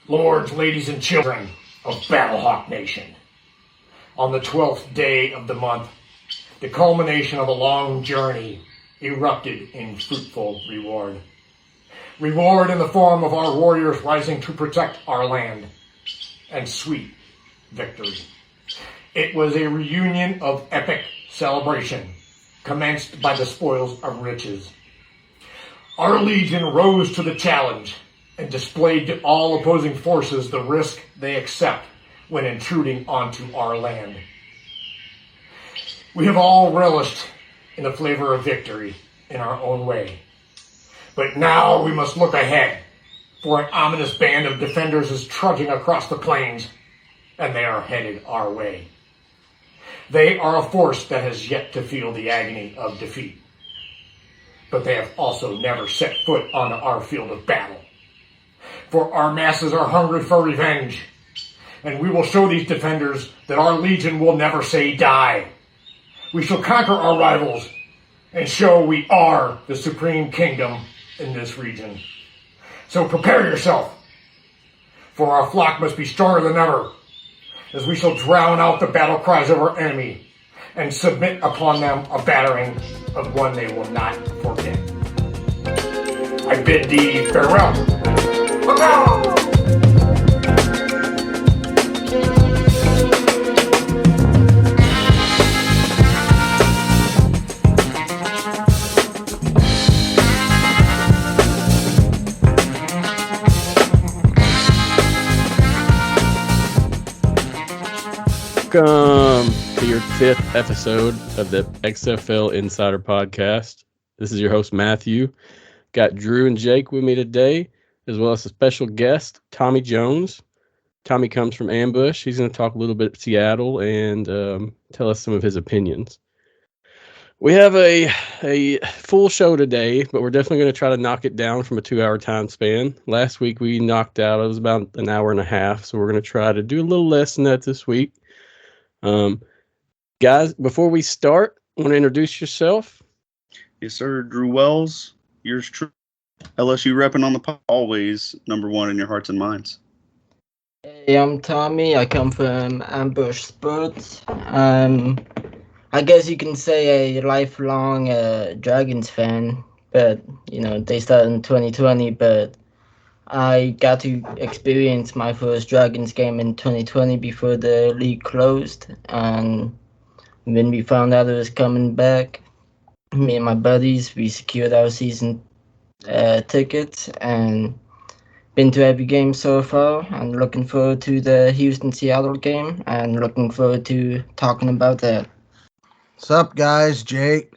Lords, ladies, and children of Battlehawk Nation. On the 12th day of the month, the culmination of a long journey erupted in fruitful reward. Reward in the form of our warriors rising to protect our land, and sweet victory. It was a reunion of epic celebration, commenced by the spoils of riches. Our Legion rose to the challenge and displayed to all opposing forces the risk they accept when intruding onto our land. We have all relished in the flavor of victory in our own way. But now we must look ahead, for an ominous band of defenders is trudging across the plains, and they are headed our way. They are a force that has yet to feel the agony of defeat, but they have also never set foot onto our field of battle. For our masses are hungry for revenge, and we will show these defenders that our Legion will never say die. We shall conquer our rivals and show we are the supreme kingdom in this region. So prepare yourself, for our flock must be stronger than ever, as we shall drown out the battle cries of our enemy and submit upon them a battering of one they will not forget. I bid thee farewell. Welcome to your 5th episode of the XFL Insider Podcast. This is your host, Matthew. Got Drew and Jake with me today, as well as a special guest, Tommy Jones. Tommy comes from Ambush. He's going to talk a little bit of Seattle and tell us some of his opinions. We have a full show today, but we're definitely going to try to knock it down from a 2-hour time span. Last week we knocked out, it was about an hour and a half, so we're going to try to do a little less than that this week. Guys, before we start, want to introduce yourself? Yes, sir. Drew Wells, yours true. LSU repping on the pod, always number one in your hearts and minds. Hey, I'm Tommy. I come from Ambush Sports. I guess you can say a lifelong Dragons fan, but, they started in 2020, but I got to experience my first Dragons game in 2020 before the league closed, and when we found out it was coming back, me and my buddies, we secured our season tickets and been to every game so far, and looking forward to the Houston-Seattle game, and looking forward to talking about that. What's up, guys? Jake,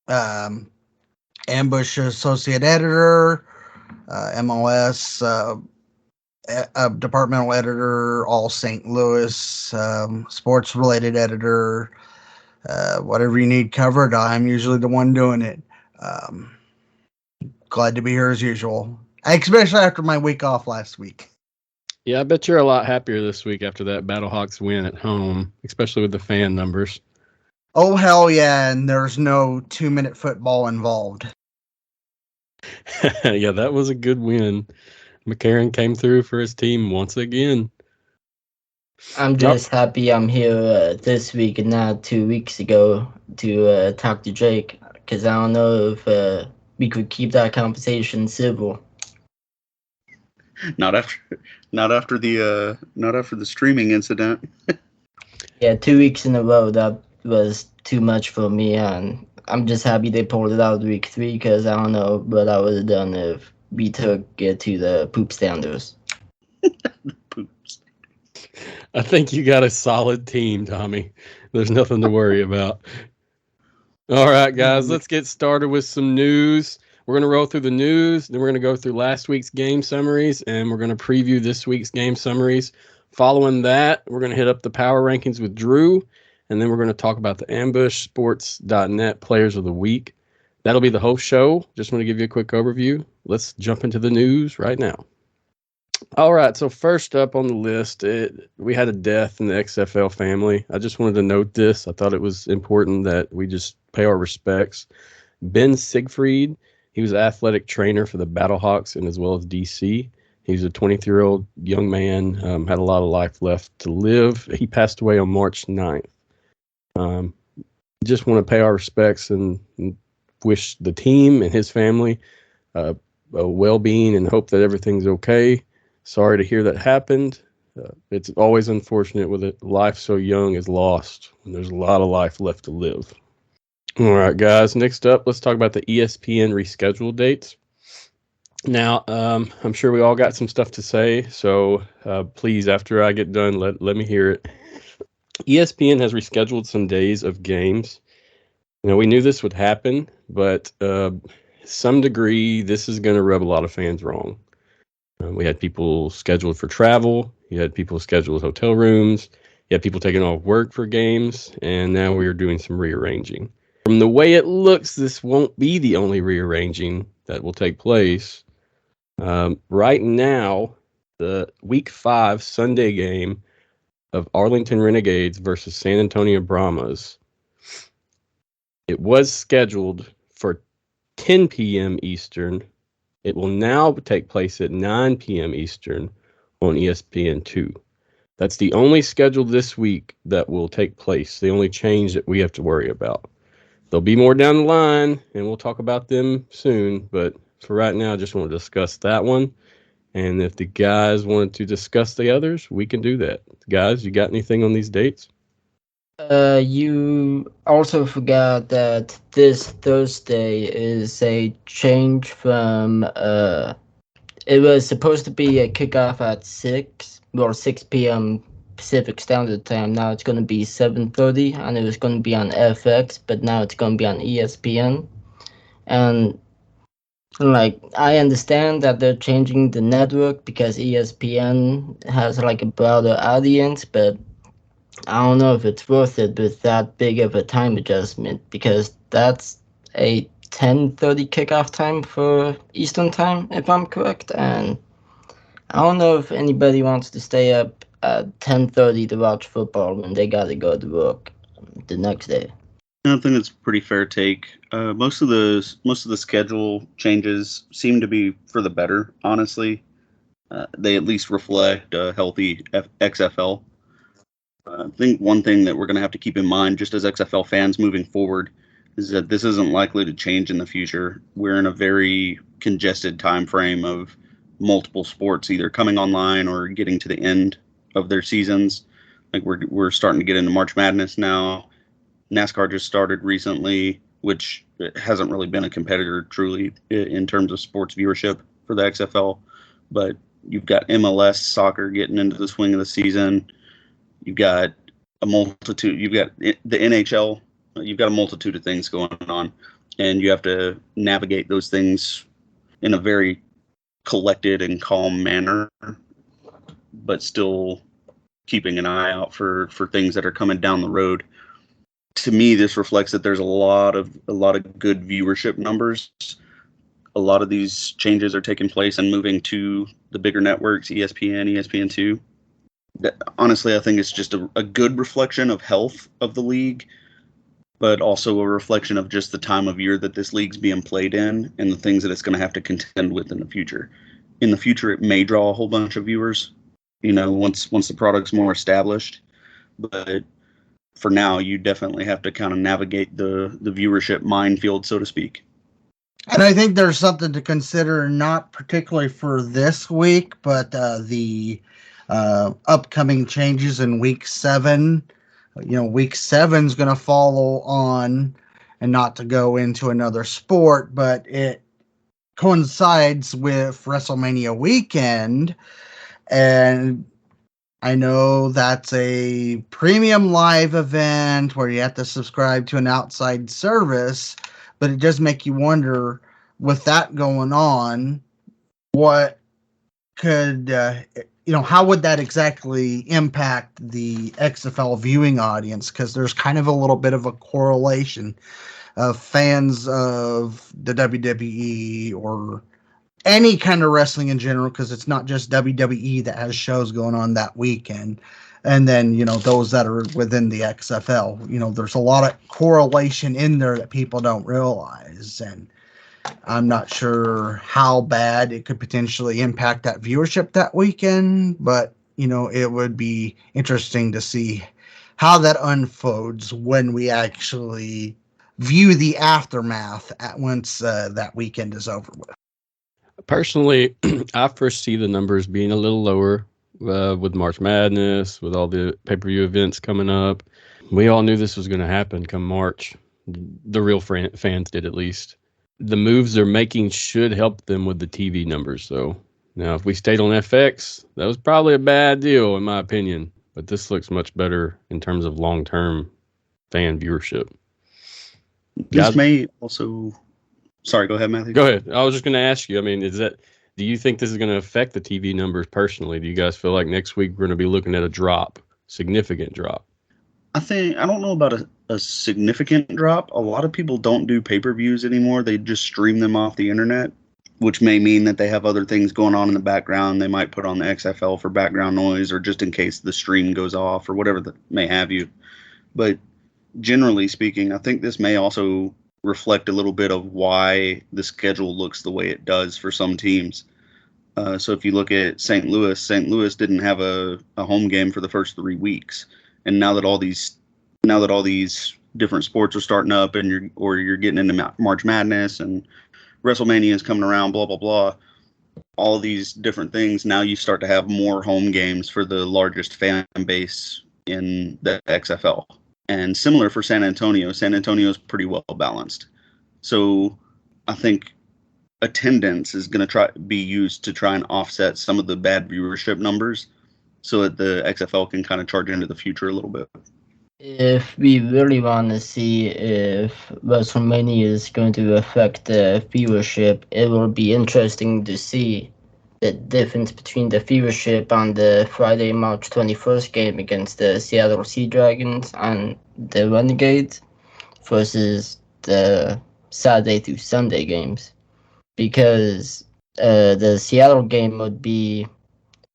Ambush Associate Editor, MLS, departmental editor, all St. Louis, sports-related editor, whatever you need covered, I'm usually the one doing it. Glad to be here as usual, especially after my week off last week. Yeah, I bet you're a lot happier this week after that Battlehawks win at home, especially with the fan numbers. Oh, hell yeah, and there's no 2-minute football involved. Yeah, that was a good win. McCarron came through for his team once again. I'm just happy I'm here this week and not 2 weeks ago to talk to Jake, because I don't know if we could keep that conversation civil. Not after the streaming incident. Yeah, 2 weeks in a row, that was too much for me, and I'm just happy they pulled it out week 3, because I don't know what I would have done if we took it to the poop standards. Poops. I think you got a solid team, Tommy. There's nothing to worry about. All right, guys, let's get started with some news. We're going to roll through the news, then we're going to go through last week's game summaries, and we're going to preview this week's game summaries. Following that, we're going to hit up the power rankings with Drew, and then we're going to talk about the ambushsports.net Players of the Week. That'll be the whole show. Just want to give you a quick overview. Let's jump into the news right now. All right, so first up on the list, we had a death in the XFL family. I just wanted to note this. I thought it was important that we just pay our respects. Ben Siegfried, he was an athletic trainer for the Battlehawks and as well as DC. He He's a 23-year-old young man, had a lot of life left to live. He passed away on March 9th. Just want to pay our respects and wish the team and his family a well-being and hope that everything's okay. Sorry to hear that happened. It's always unfortunate with a life so young is lost when there's a lot of life left to live. All right, guys, next up, let's talk about the ESPN rescheduled dates. Now, I'm sure we all got some stuff to say, so please, after I get done, let me hear it. ESPN has rescheduled some days of games. We knew this would happen, but some degree, this is going to rub a lot of fans wrong. We had people scheduled for travel. You had people scheduled hotel rooms. You had people taking off work for games, and now we are doing some rearranging. From the way it looks, this won't be the only rearranging that will take place. Right now, the Week 5 Sunday game of Arlington Renegades versus San Antonio Brahmas, it was scheduled for 10 p.m. Eastern. It will now take place at 9 p.m. Eastern on ESPN2. That's the only schedule this week that will take place, the only change that we have to worry about. There'll be more down the line, and we'll talk about them soon, but for right now, I just want to discuss that one. And if the guys wanted to discuss the others, we can do that. Guys, you got anything on these dates? You also forgot that this Thursday is a change from it was supposed to be a kickoff at 6 p.m. Pacific Standard Time. Now it's going to be 7:30, and it was going to be on FX, but now it's going to be on ESPN. And I understand that they're changing the network because ESPN has a broader audience, but I don't know if it's worth it with that big of a time adjustment, because that's a 10:30 kickoff time for Eastern Time, if I'm correct. And I don't know if anybody wants to stay up at 10:30 to watch football when they got to go to work the next day. I think it's a pretty fair take. Most of the schedule changes seem to be for the better. Honestly, they at least reflect a healthy XFL. I think one thing that we're going to have to keep in mind, just as XFL fans moving forward, is that this isn't likely to change in the future. We're in a very congested time frame of multiple sports either coming online or getting to the end of their seasons. We're starting to get into March Madness now. NASCAR just started recently, which hasn't really been a competitor truly in terms of sports viewership for the XFL. But you've got MLS soccer getting into the swing of the season. You've got a multitude. You've got the NHL. You've got a multitude of things going on, and you have to navigate those things in a very collected and calm manner, but still keeping an eye out for things that are coming down the road. To me, this reflects that there's a lot of good viewership numbers. A lot of these changes are taking place and moving to the bigger networks, ESPN, ESPN2. Honestly, I think it's just a good reflection of health of the league, but also a reflection of just the time of year that this league's being played in and the things that it's going to have to contend with in the future. In the future, it may draw a whole bunch of viewers, once the product's more established. But for now, you definitely have to kind of navigate the viewership minefield, so to speak. And I think there's something to consider, not particularly for this week, but the upcoming changes in Week 7. Week 7 is going to follow on, and not to go into another sport, but it coincides with WrestleMania weekend. And I know that's a premium live event where you have to subscribe to an outside service, but it does make you wonder, with that going on, what could, how would that exactly impact the XFL viewing audience? Because there's kind of a little bit of a correlation of fans of the WWE or any kind of wrestling in general, because it's not just WWE that has shows going on that weekend. And then, those that are within the XFL, there's a lot of correlation in there that people don't realize. And I'm not sure how bad it could potentially impact that viewership that weekend, but it would be interesting to see how that unfolds when we actually view the aftermath once that weekend is over with. Personally, I first see the numbers being a little lower with March Madness, with all the pay-per-view events coming up. We all knew this was going to happen come March. The real fans did, at least. The moves they're making should help them with the TV numbers, though. Now, if we stayed on FX, that was probably a bad deal, in my opinion. But this looks much better in terms of long-term fan viewership. This may also... Sorry, go ahead, Matthew. Go ahead. I was just going to ask you, do you think this is going to affect the TV numbers personally? Do you guys feel like next week we're going to be looking at a drop, significant drop? I don't know about a significant drop. A lot of people don't do pay-per-views anymore. They just stream them off the internet, which may mean that they have other things going on in the background. They might put on the XFL for background noise or just in case the stream goes off or whatever that may have you. But generally speaking, I think this may also reflect a little bit of why the schedule looks the way it does for some teams. So if you look at St. Louis didn't have a home game for the first 3 weeks. And now that all these different sports are starting up and you're getting into March Madness and WrestleMania is coming around, blah, blah, blah, all of these different things, now you start to have more home games for the largest fan base in the XFL. And similar for San Antonio. San Antonio is pretty well balanced. So I think attendance is going to be used to try and offset some of the bad viewership numbers so that the XFL can kind of charge into the future a little bit. If we really want to see if WrestleMania is going to affect the viewership, it will be interesting to see the difference between the viewership on the Friday, March 21st game against the Seattle Sea Dragons and the Renegades versus the Saturday through Sunday games. Because the Seattle game would be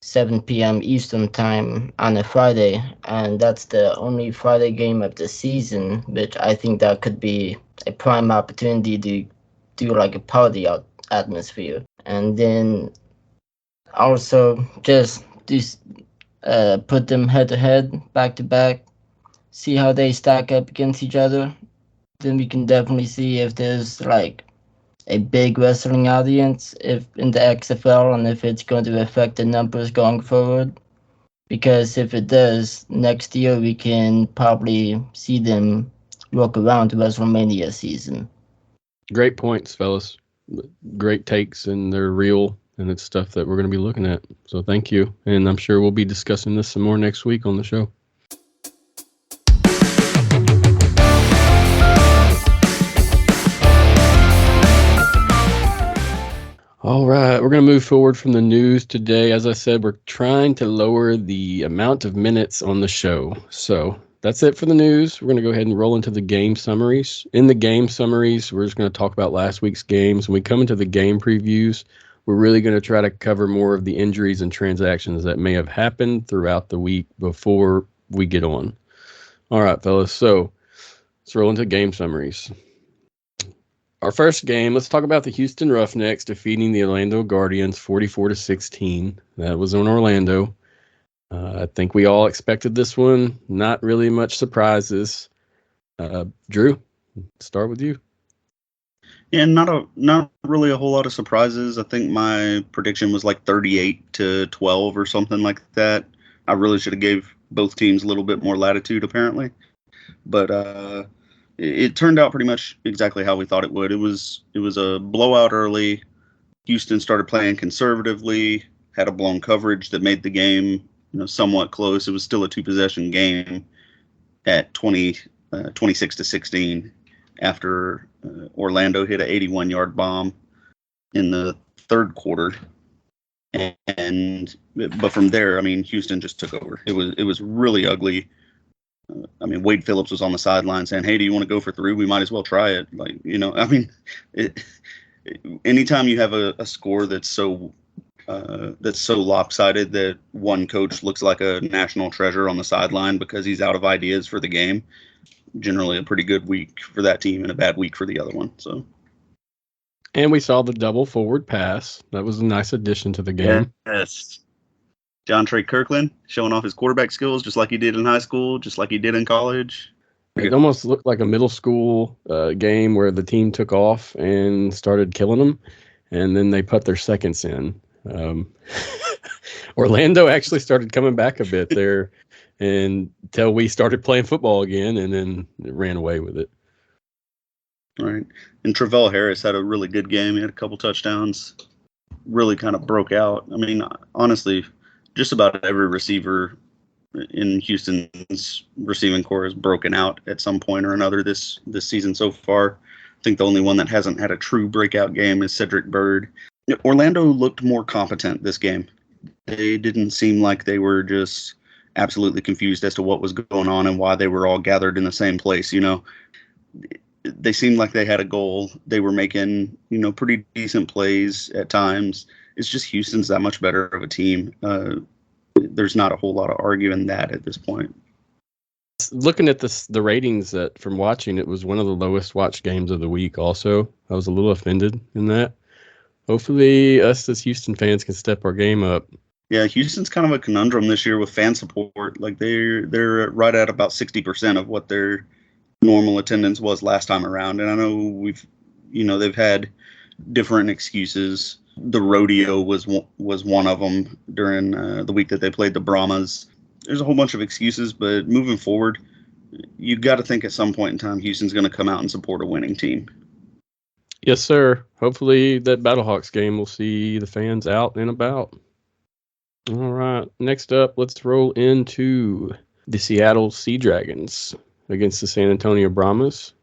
7 p.m. Eastern time on a Friday, and that's the only Friday game of the season, which I think that could be a prime opportunity to do like a party atmosphere. And then also just put them head to head, back to back, see how they stack up against each other. Then we can definitely see if there's like a big wrestling audience if in the XFL and if it's going to affect the numbers going forward. Because if it does, next year we can probably see them work around WrestleMania season. Great points, fellas. Great takes, and they're real, and it's stuff that we're going to be looking at. So thank you, and I'm sure we'll be discussing this some more next week on the show. All right, we're going to move forward from the news today. As I said, we're trying to lower the amount of minutes on the show. So that's it for the news. We're going to go ahead and roll into the game summaries. In the game summaries, we're just going to talk about last week's games. When we come into the game previews, we're really going to try to cover more of the injuries and transactions that may have happened throughout the week before we get on. All right, fellas. So let's roll into game summaries. Our first game, let's talk about the Houston Roughnecks defeating the Orlando Guardians 44-16. That was on Orlando. I think we all expected this one. Not really much surprises. Drew, start with you. Yeah, not really a whole lot of surprises. I think my prediction was like 38-12 or something like that. I really should have gave both teams a little bit more latitude, apparently. But it turned out pretty much exactly how we thought it would. It was a blowout early. Houston started playing conservatively, had a blown coverage that made the game, somewhat close. It was still a 2-possession game at 26-16 after Orlando hit an 81-yard bomb in the third quarter. But from there, Houston just took over. It was really ugly. Wade Phillips was on the sideline saying, "Hey, do you want to go for 3? We might as well try it." Anytime you have a score that's so lopsided that one coach looks like a national treasure on the sideline because he's out of ideas for the game, generally a pretty good week for that team and a bad week for the other one. So, And we saw the double forward pass. That was a nice addition to the game. Yes. John Trey Kirkland showing off his quarterback skills just like he did in high school, just like he did in college. It almost looked like a middle school game where the team took off and started killing them, and then they put their seconds in. Orlando actually started coming back a bit there until we started playing football again, and then it ran away with it. Right. And Travell Harris had a really good game. He had a couple touchdowns, really kind of broke out. I mean, honestly, just about every receiver in Houston's receiving core has broken out at some point or another this season so far. I think the only one that hasn't had a true breakout game is Cedric Byrd. Orlando looked more competent this game. They didn't seem like they were just absolutely confused as to what was going on and why they were all gathered in the same place. They seemed like they had a goal. They were making, pretty decent plays at times. It's just Houston's that much better of a team. There's not a whole lot of arguing that at this point. Looking at the ratings from watching, it was one of the lowest watched games of the week also. I was a little offended in that. Hopefully us as Houston fans can step our game up. Yeah, Houston's kind of a conundrum this year with fan support. Like they're right at about 60% of what their normal attendance was last time around. And I know they've had different excuses. The rodeo was one of them during the week that they played the Brahmas. There's a whole bunch of excuses, but moving forward, you got to think at some point in time Houston's going to come out and support a winning team. Yes, sir. Hopefully that Battlehawks game will see the fans out and about. All right. Next up, let's roll into the Seattle Sea Dragons against the San Antonio Brahmas.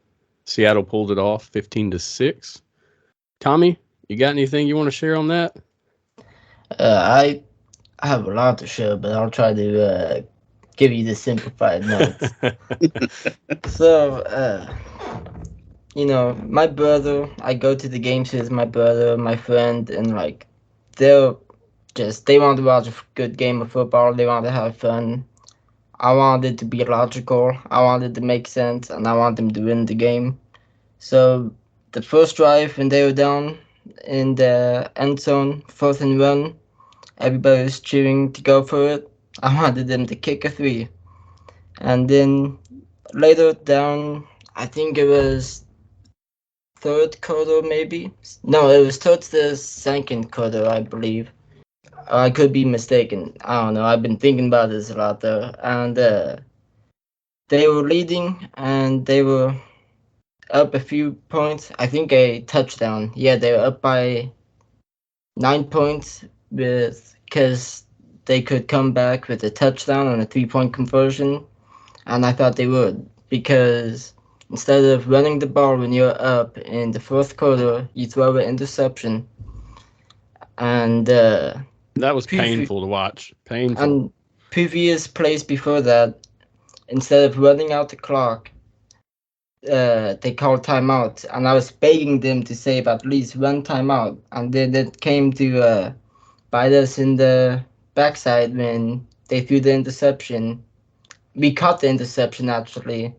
Seattle pulled it off 15-6. Tommy, you got anything you want to share on that? I have a lot to share, but I'll try to give you the simplified notes. So, my brother, I go to the games with my brother, my friend, and they want to watch a good game of football. They want to have fun. I want it to be logical. I want it to make sense, and I want them to win the game. So the first drive, when they were down in the end zone, 4th and 1, everybody was cheering to go for it. I wanted them to kick a 3. And then later down, I think it was third quarter maybe. No, it was towards the second quarter, I believe. I could be mistaken. I don't know. I've been thinking about this a lot though. And they were leading and they were up a few points. I think a touchdown. Yeah, they were up by 9 points because they could come back with a touchdown and a 3-point conversion. And I thought they would, because instead of running the ball when you're up in the fourth quarter, you throw an interception. And that was painful to watch. Painful. And previous plays before that, instead of running out the clock, they called timeout. And I was begging them to save at least one timeout. And then it came to bite us in the backside when they threw the interception. We caught the interception, actually,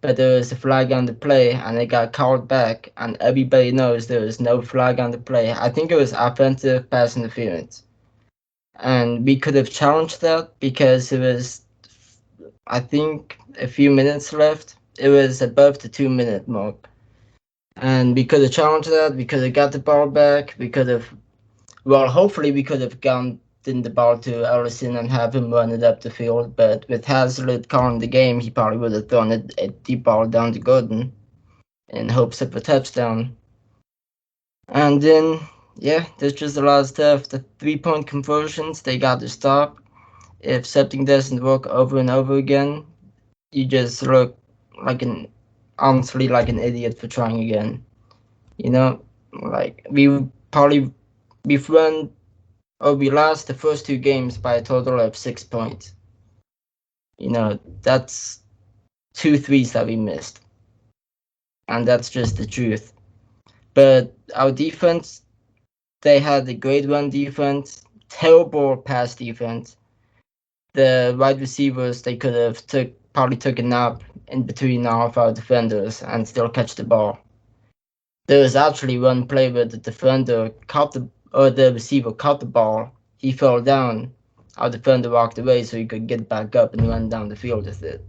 but there was a flag on the play, and it got called back, and everybody knows there was no flag on the play. I think it was offensive pass interference. And we could have challenged that because it was, I think, a few minutes left. It was above the 2-minute mark. And we could have challenged that. We could have got the ball back. Hopefully we could have gotten the ball to Ellison and have him run it up the field. But with Hazlitt calling the game, he probably would have thrown a deep ball down to Gordon in hopes of a touchdown. And then, yeah, there's just a lot of stuff. The 3-point conversions, they got to stop. If something doesn't work over and over again, you just look honestly like an idiot for trying again. We lost the first 2 games by a total of 6 points. That's 2 threes that we missed. And that's just the truth. But our defense, they had a great run defense, terrible pass defense. The wide receivers, they could have probably took a nap in between all of our defenders and still catch the ball. there was actually one play where the defender the receiver caught the ball. He fell down. Our defender walked away so he could get back up and run down the field with it.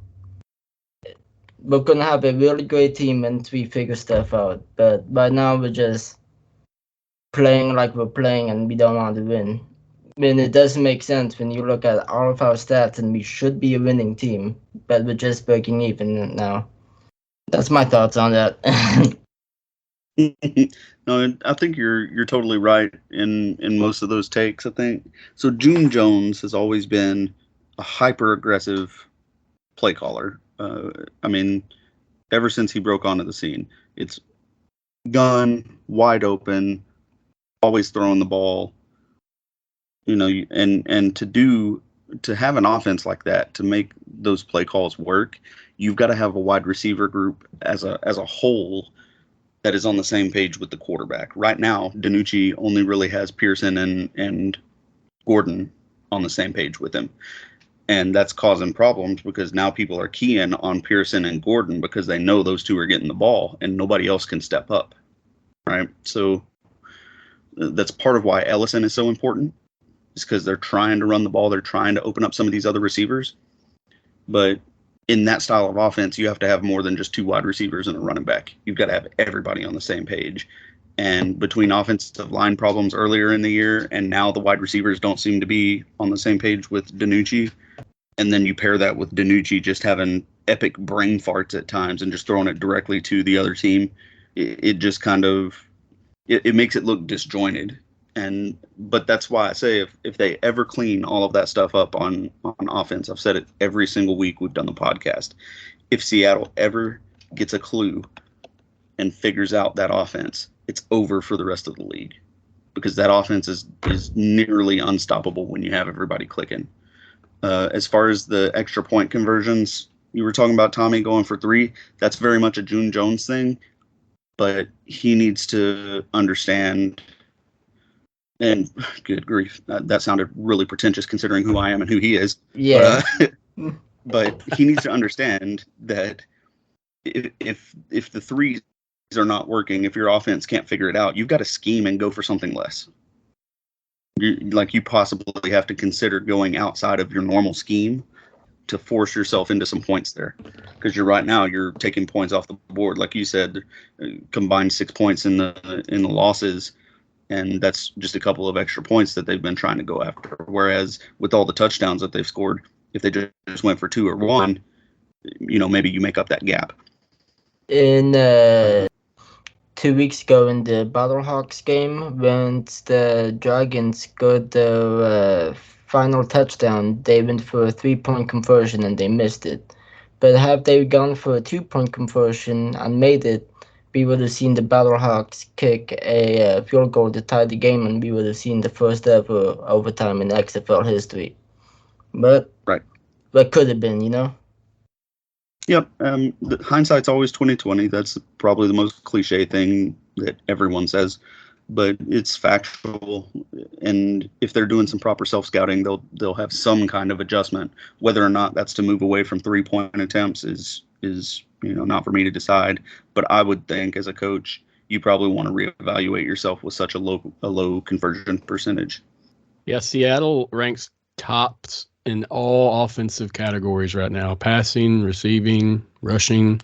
We're gonna have a really great team once we figure stuff out. But right now we're just playing like we're playing and we don't want to win. I mean, it doesn't make sense when you look at all of our stats and we should be a winning team, but we're just breaking even now. That's my thoughts on that. No, I think you're totally right in most of those takes. I think so. June Jones has always been a hyper aggressive play caller. I mean, ever since he broke onto the scene, it's gun wide open, always throwing the ball. You know, and to have an offense like that, to make those play calls work, you've got to have a wide receiver group as a whole that is on the same page with the quarterback. Right now, DiNucci only really has Pearson and Gordon on the same page with him. And that's causing problems because now people are keying on Pearson and Gordon because they know those two are getting the ball and nobody else can step up. Right? So that's part of why Ellison is so important. Is because they're trying to run the ball. They're trying to open up some of these other receivers. But in that style of offense, you have to have more than just two wide receivers and a running back. You've got to have everybody on the same page. And between offensive line problems earlier in the year and now the wide receivers don't seem to be on the same page with DiNucci, and then you pair that with DiNucci just having epic brain farts at times and just throwing it directly to the other team, it just kind of it makes it look disjointed. But that's why I say if they ever clean all of that stuff up on offense, I've said it every single week we've done the podcast. If Seattle ever gets a clue and figures out that offense, it's over for the rest of the league because that offense is nearly unstoppable when you have everybody clicking. As far as the extra point conversions, you were talking about Tommy going for 3. That's very much a June Jones thing, but he needs to understand. And good grief, that sounded really pretentious considering who I am and who he is. Yeah. But he needs to understand that if the threes are not working, if your offense can't figure it out, you've got to scheme and go for something less. You possibly have to consider going outside of your normal scheme to force yourself into some points there. Because right now you're taking points off the board. Like you said, combined 6 points in the losses. And that's just a couple of extra points that they've been trying to go after. Whereas with all the touchdowns that they've scored, if they just went for 2 or 1, maybe you make up that gap. In 2 weeks ago in the Battlehawks game, when the Dragons got the final touchdown, they went for a 3-point conversion and they missed it. But had they gone for a 2-point conversion and made it, we would have seen the Battlehawks kick a field goal to tie the game, and we would have seen the first ever overtime in XFL history. But right, what could have been, Yep. Hindsight's always 20/20. That's probably the most cliche thing that everyone says, but it's factual. And if they're doing some proper self-scouting, they'll have some kind of adjustment. Whether or not that's to move away from 3-point attempts is not for me to decide, but I would think as a coach, you probably want to reevaluate yourself with such a low conversion percentage. Yeah, Seattle ranks tops in all offensive categories right now: passing, receiving, rushing.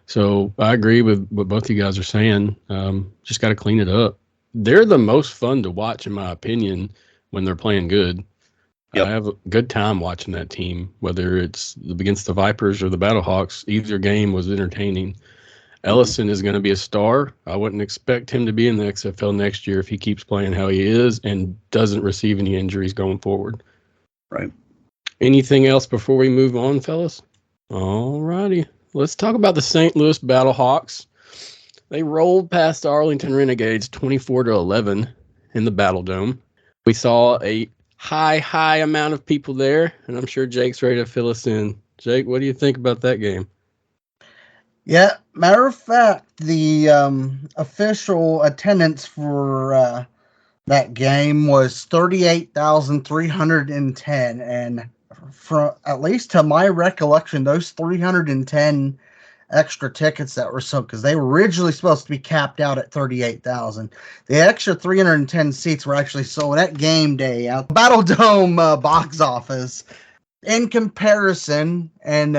So I agree with what both you guys are saying. Just got to clean it up. They're the most fun to watch, in my opinion, when they're playing good. Yep. I have a good time watching that team, whether it's against the Vipers or the Battlehawks. Either game was entertaining. Ellison is going to be a star. I wouldn't expect him to be in the XFL next year if he keeps playing how he is and doesn't receive any injuries going forward. Right. Anything else before we move on, fellas? All righty. Let's talk about the St. Louis Battlehawks. They rolled past the Arlington Renegades 24-11 in the Battle Dome. We saw a high amount of people there, and I'm sure Jake's ready to fill us in. Jake, what do you think about that game? Yeah, matter of fact, the official attendance for that game was 38,310, and from at least to my recollection, those 310 extra tickets that were sold, because they were originally supposed to be capped out at 38,000. The extra 310 seats were actually sold at game day at the Battle Dome box office. In comparison, and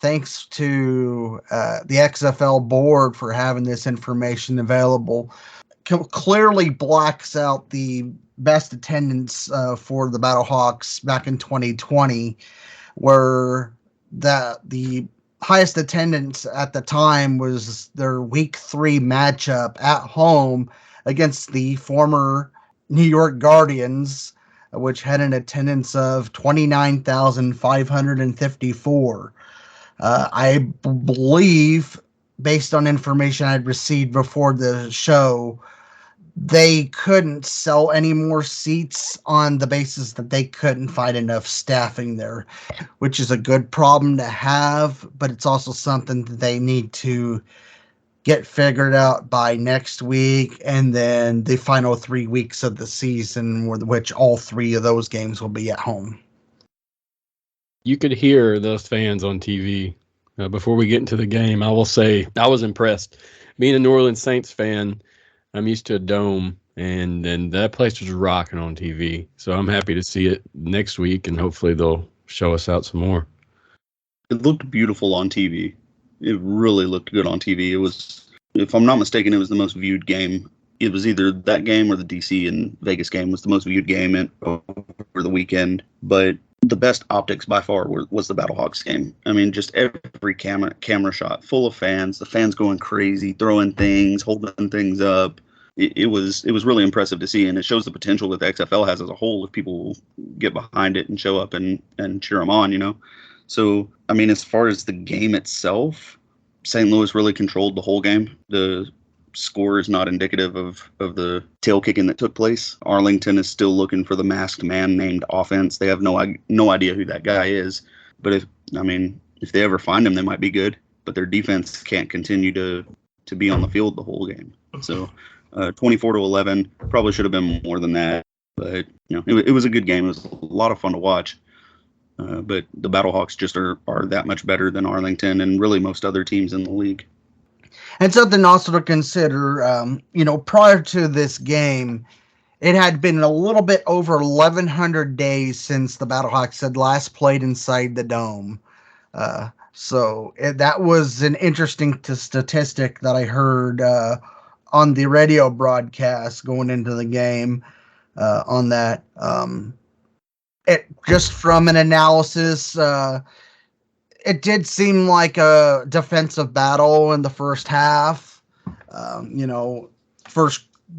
thanks to the XFL board for having this information available, clearly blacks out the best attendance for the Battlehawks back in 2020, where the highest attendance at the time was their week 3 matchup at home against the former New York Guardians, which had an attendance of 29,554. I believe, based on information I'd received before the show, they couldn't sell any more seats on the basis that they couldn't find enough staffing there, which is a good problem to have, but it's also something that they need to get figured out by next week, and then the final 3 weeks of the season, which all 3 of those games will be at home. You could hear those fans on TV. Before we get into the game, I will say I was impressed. Being a New Orleans Saints fan, I'm used to a dome, and that place was rocking on TV. So I'm happy to see it next week, and hopefully they'll show us out some more. It looked beautiful on TV. It really looked good on TV. It was, if I'm not mistaken, it was the most viewed game. It was either that game or the DC and Vegas game was the most viewed game over the weekend. But the best optics by far was the Battlehawks game. I mean, just every camera shot full of fans, the fans going crazy, throwing things, holding things up. It was really impressive to see, and it shows the potential that the XFL has as a whole if people get behind it and show up and cheer them on, you know. So, I mean, as far as the game itself, St. Louis really controlled the whole game. The score is not indicative of the tail kicking that took place. Arlington is still looking for the masked man named Offense. They have no idea who that guy is. But if they ever find him, they might be good. But their defense can't continue to be on the field the whole game. So 24-11 probably should have been more than that. But it was a good game. It was a lot of fun to watch. But the Battlehawks just are that much better than Arlington and really most other teams in the league. And something also to consider, prior to this game, it had been a little bit over 1,100 days since the Battlehawks had last played inside the Dome. So that was an interesting statistic that I heard on the radio broadcast going into the game on that. It just from an analysis, it did seem like a defensive battle in the first half. The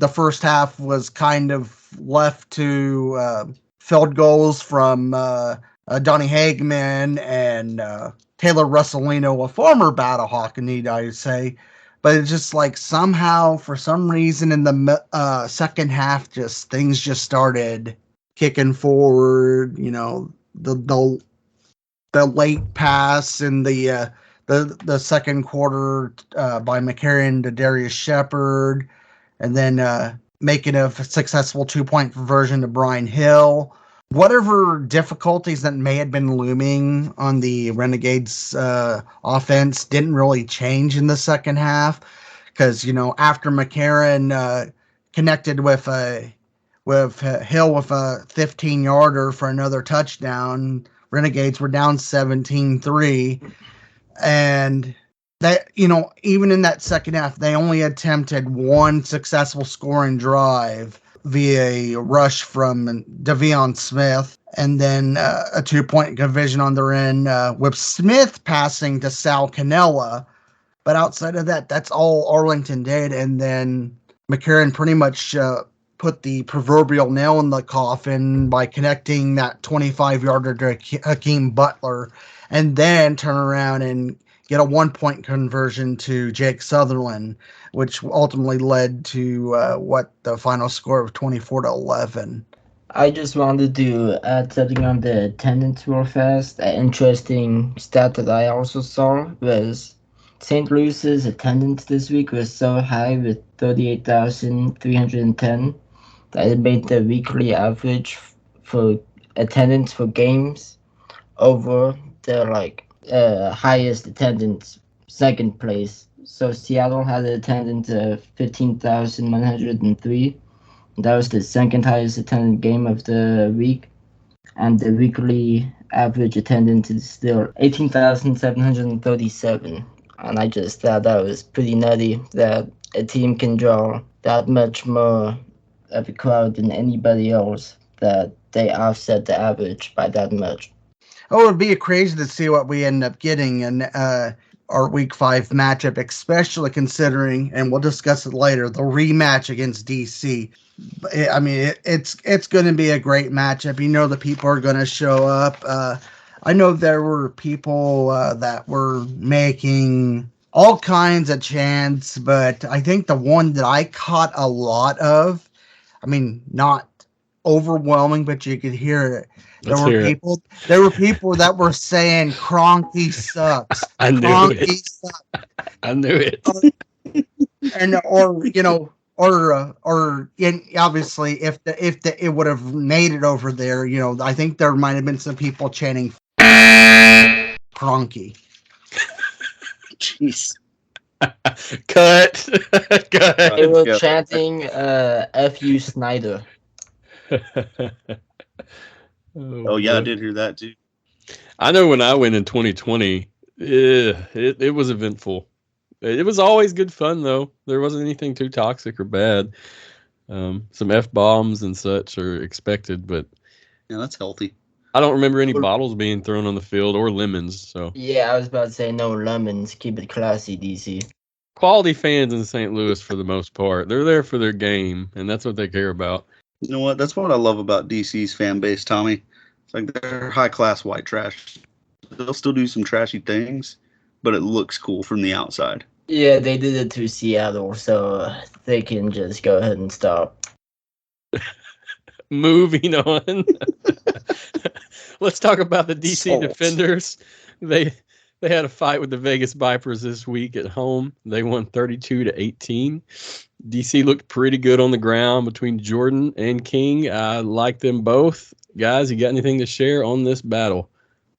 first half was kind of left to field goals from Donnie Hagman and Taylor Russolino, a former Battlehawk, need I say. But it's just like somehow, for some reason, in the second half, things just started kicking forward. The late pass in the second quarter by McCarron to Darius Shepard, and then making a successful 2-point conversion to Brian Hill. Whatever difficulties that may have been looming on the Renegades offense didn't really change in the second half, because after McCarron connected with Hill with a 15-yarder for another touchdown, Renegades were down 17-3, and that even in that second half, they only attempted one successful scoring drive via a rush from Devion Smith, and then a 2-point conversion on their end with Smith passing to Sal Cannella. But outside of that, that's all Arlington did, and then McCarron pretty much put the proverbial nail in the coffin by connecting that 25-yarder to Hakeem Butler, and then turn around and get a 1-point conversion to Jake Sutherland, which ultimately led to the final score of 24-11. I just wanted to add something on the attendance real fast. An interesting stat that I also saw was St. Louis's attendance this week was so high, with 38,310, that it made the weekly average for attendance for games over the highest attendance second place. So Seattle had an attendance of 15,103. That was the second highest attended game of the week. And the weekly average attendance is still 18,737. And I just thought that was pretty nutty that a team can draw that much more of a crowd than anybody else, that they offset the average by that much. Oh, it'd be crazy to see what we end up getting in our Week 5 matchup, especially considering, and we'll discuss it later, the rematch against DC. I mean, it's going to be a great matchup. You know, the people are going to show up. I know there were people that were making all kinds of chants, but I think the one that I caught a lot of, I mean, not overwhelming, but you could hear it. There were people that were saying Kroenke sucks. I knew Kroenke it. sucks. I knew it. And obviously if it would have made it over there, you know, I think there might have been some people chanting Kroenke. Jeez. Cut. They were Yeah. chanting F.U. Snyder. Oh yeah, I did hear that too. I know when I went in 2020, it was eventful. It was always good fun, though. There wasn't anything too toxic or bad. Some F-bombs and such are expected, but Yeah, that's healthy. I don't remember any bottles being thrown on the field or lemons. So Yeah, I was about to say no lemons. Keep it classy, DC. quality fans in St. Louis for the most part. They're there for their game, and that's what they care about. You know what? That's what I love about DC's fan base, Tommy. It's like they're high-class white trash. They'll still do some trashy things, but it looks cool from the outside. Yeah, they did it to Seattle, so they can just go ahead and stop. Moving on. Let's talk about the DC Salt. Defenders. They had a fight with the Vegas Vipers this week at home. They won 32-18. DC looked pretty good on the ground between Jordan and King. I like them both. Guys, you got anything to share on this battle?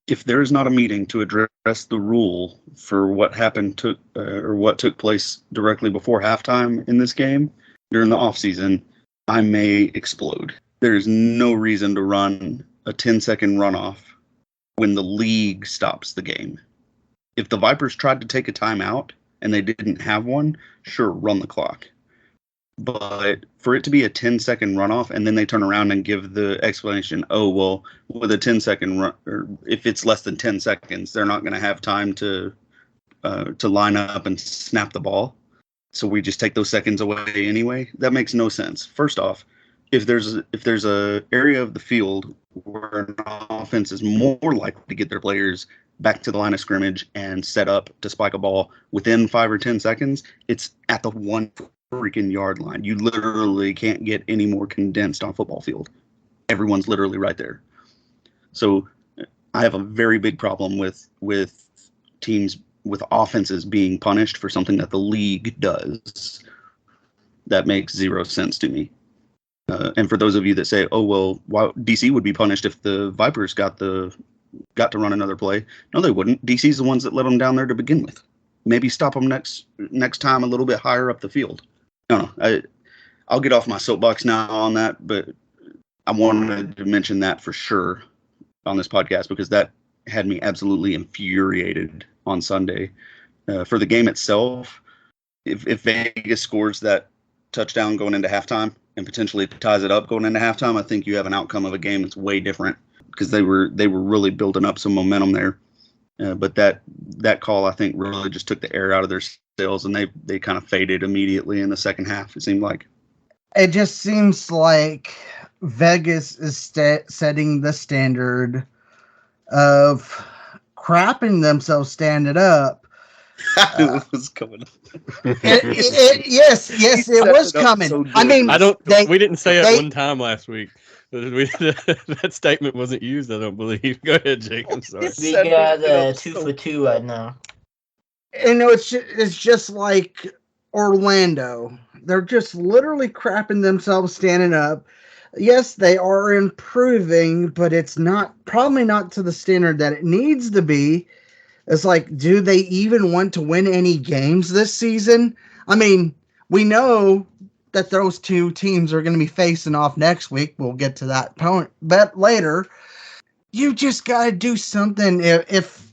If there is not a meeting to address the rule for what happened what took place directly before halftime in this game during the offseason, I may explode. There is no reason to run a 10-second runoff when the league stops the game. If the Vipers tried to take a timeout and they didn't have one, sure, run the clock. But for it to be a 10-second runoff and then they turn around and give the explanation, oh, well, with a 10-second run, or if it's less than 10 seconds, they're not going to have time to line up and snap the ball. So we just take those seconds away anyway. That makes no sense. First off, if there's a area of the field where an offense is more likely to get their players back to the line of scrimmage and set up to spike a ball within 5 or 10 seconds, it's at the 1 freaking yard line. You literally can't get any more condensed on a football field. Everyone's literally right there. So I have a very big problem with teams, with offenses being punished for something that the league does. That makes zero sense to me. And for those of you that say, oh, well, why DC would be punished if the Vipers got to run another play. No, they wouldn't. DC's the ones that let them down there to begin with. Maybe stop them next time a little bit higher up the field. No, I'll get off my soapbox now on that, but I wanted to mention that for sure on this podcast because that had me absolutely infuriated on Sunday. For the game itself, if Vegas scores that touchdown going into halftime and potentially ties it up going into halftime, I think you have an outcome of a game that's way different because they were really building up some momentum there. But that call, I think, really just took the air out of their sails, and they kind of faded immediately in the second half, it seemed like. It just seems like Vegas is setting the standard of crapping themselves standing up. It was coming up. Yes, it was coming. So I mean, we didn't say it one time last week. That statement wasn't used, I don't believe. Go ahead, Jake. I'm sorry. We got 2 for 2 right now. You know, it's just like Orlando. They're just literally crapping themselves standing up. Yes, they are improving, but it's probably not to the standard that it needs to be. It's like, do they even want to win any games this season? I mean, we know that those two teams are going to be facing off next week. We'll get to that bet later. You just got to do something. If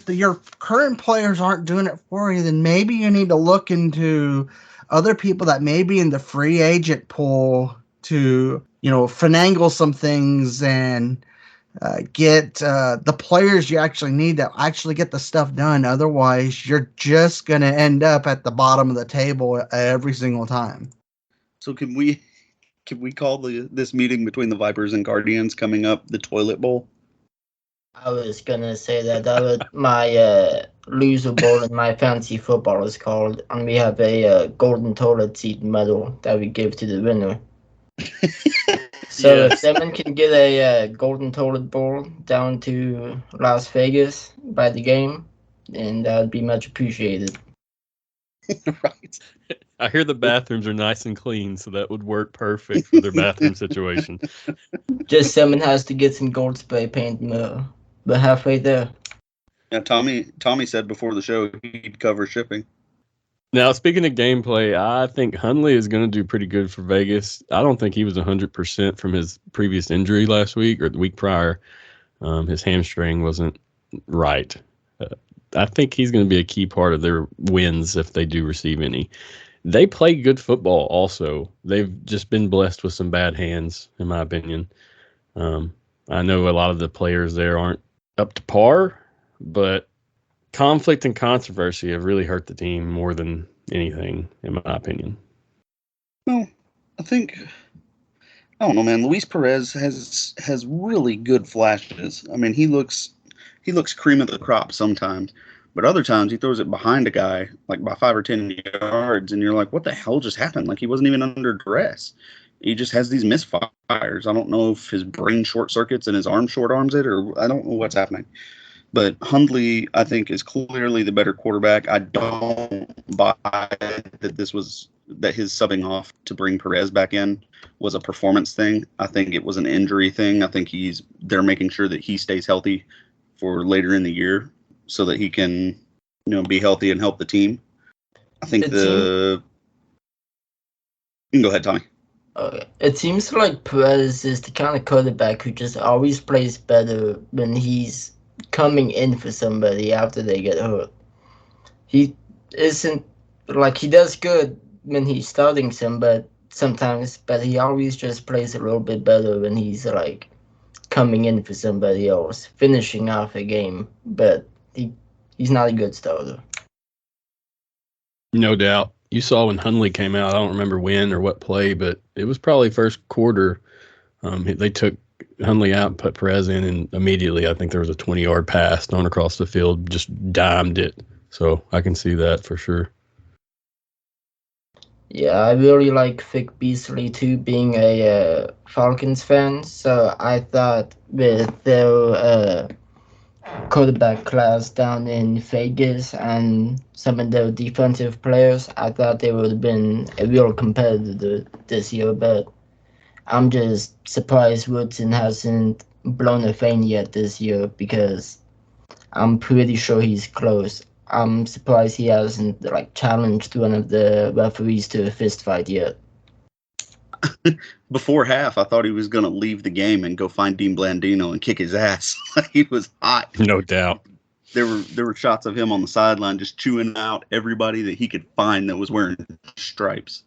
your current players aren't doing it for you, then maybe you need to look into other people that may be in the free agent pool to, finagle some things and get the players you actually need to actually get the stuff done. Otherwise, you're just going to end up at the bottom of the table every single time. So can we call this meeting between the Vipers and Guardians coming up the Toilet Bowl? I was gonna say that my loser bowl in my fantasy football is called, and we have a golden toilet seat medal that we give to the winner. So if someone can get a golden toilet bowl down to Las Vegas by the game, then that would be much appreciated. Right. I hear the bathrooms are nice and clean, so that would work perfect for their bathroom situation. Just someone has to get some gold spray paint, but halfway there. Yeah, Tommy said before the show he'd cover shipping. Now, speaking of gameplay, I think Hundley is going to do pretty good for Vegas. I don't think he was 100% from his previous injury last week or the week prior. His hamstring wasn't right. I think he's going to be a key part of their wins if they do receive any. They play good football also. They've just been blessed with some bad hands, in my opinion. I know a lot of the players there aren't up to par, but conflict and controversy have really hurt the team more than anything, in my opinion. Well, I don't know, man. Luis Perez has really good flashes. I mean, he looks cream of the crop sometimes, but other times he throws it behind a guy like by 5 or 10 yards, and you're like, what the hell just happened? Like he wasn't even under duress. He just has these misfires. I don't know if his brain short circuits and his arm short arms it, or I don't know what's happening. But Hundley, I think, is clearly the better quarterback. I don't buy that his subbing off to bring Perez back in was a performance thing. I think it was an injury thing. I think they're making sure that he stays healthy for later in the year so that he can, be healthy and help the team. I think you can go ahead, Tommy. It seems like Perez is the kind of quarterback who just always plays better when he's coming in for somebody after they get hurt. He isn't like he does good when he's starting sometimes, but he always just plays a little bit better when he's like coming in for somebody else, finishing off a game. But he's not a good starter. No doubt. You saw when Hundley came out, I don't remember when or what play, but it was probably first quarter. They took Hundley out and put Perez in, and immediately I think there was a 20-yard pass thrown across the field, just dimed it. So I can see that for sure. Yeah, I really like Vic Beasley too, being a Falcons fan. So I thought with their quarterback class down in Vegas and some of their defensive players, I thought they would have been a real competitor this year, but I'm just surprised Woodson hasn't blown a fan yet this year because I'm pretty sure he's close. I'm surprised he hasn't challenged one of the referees to a fist fight yet. Before half, I thought he was going to leave the game and go find Dean Blandino and kick his ass. He was hot. No doubt. There were shots of him on the sideline just chewing out everybody that he could find that was wearing stripes.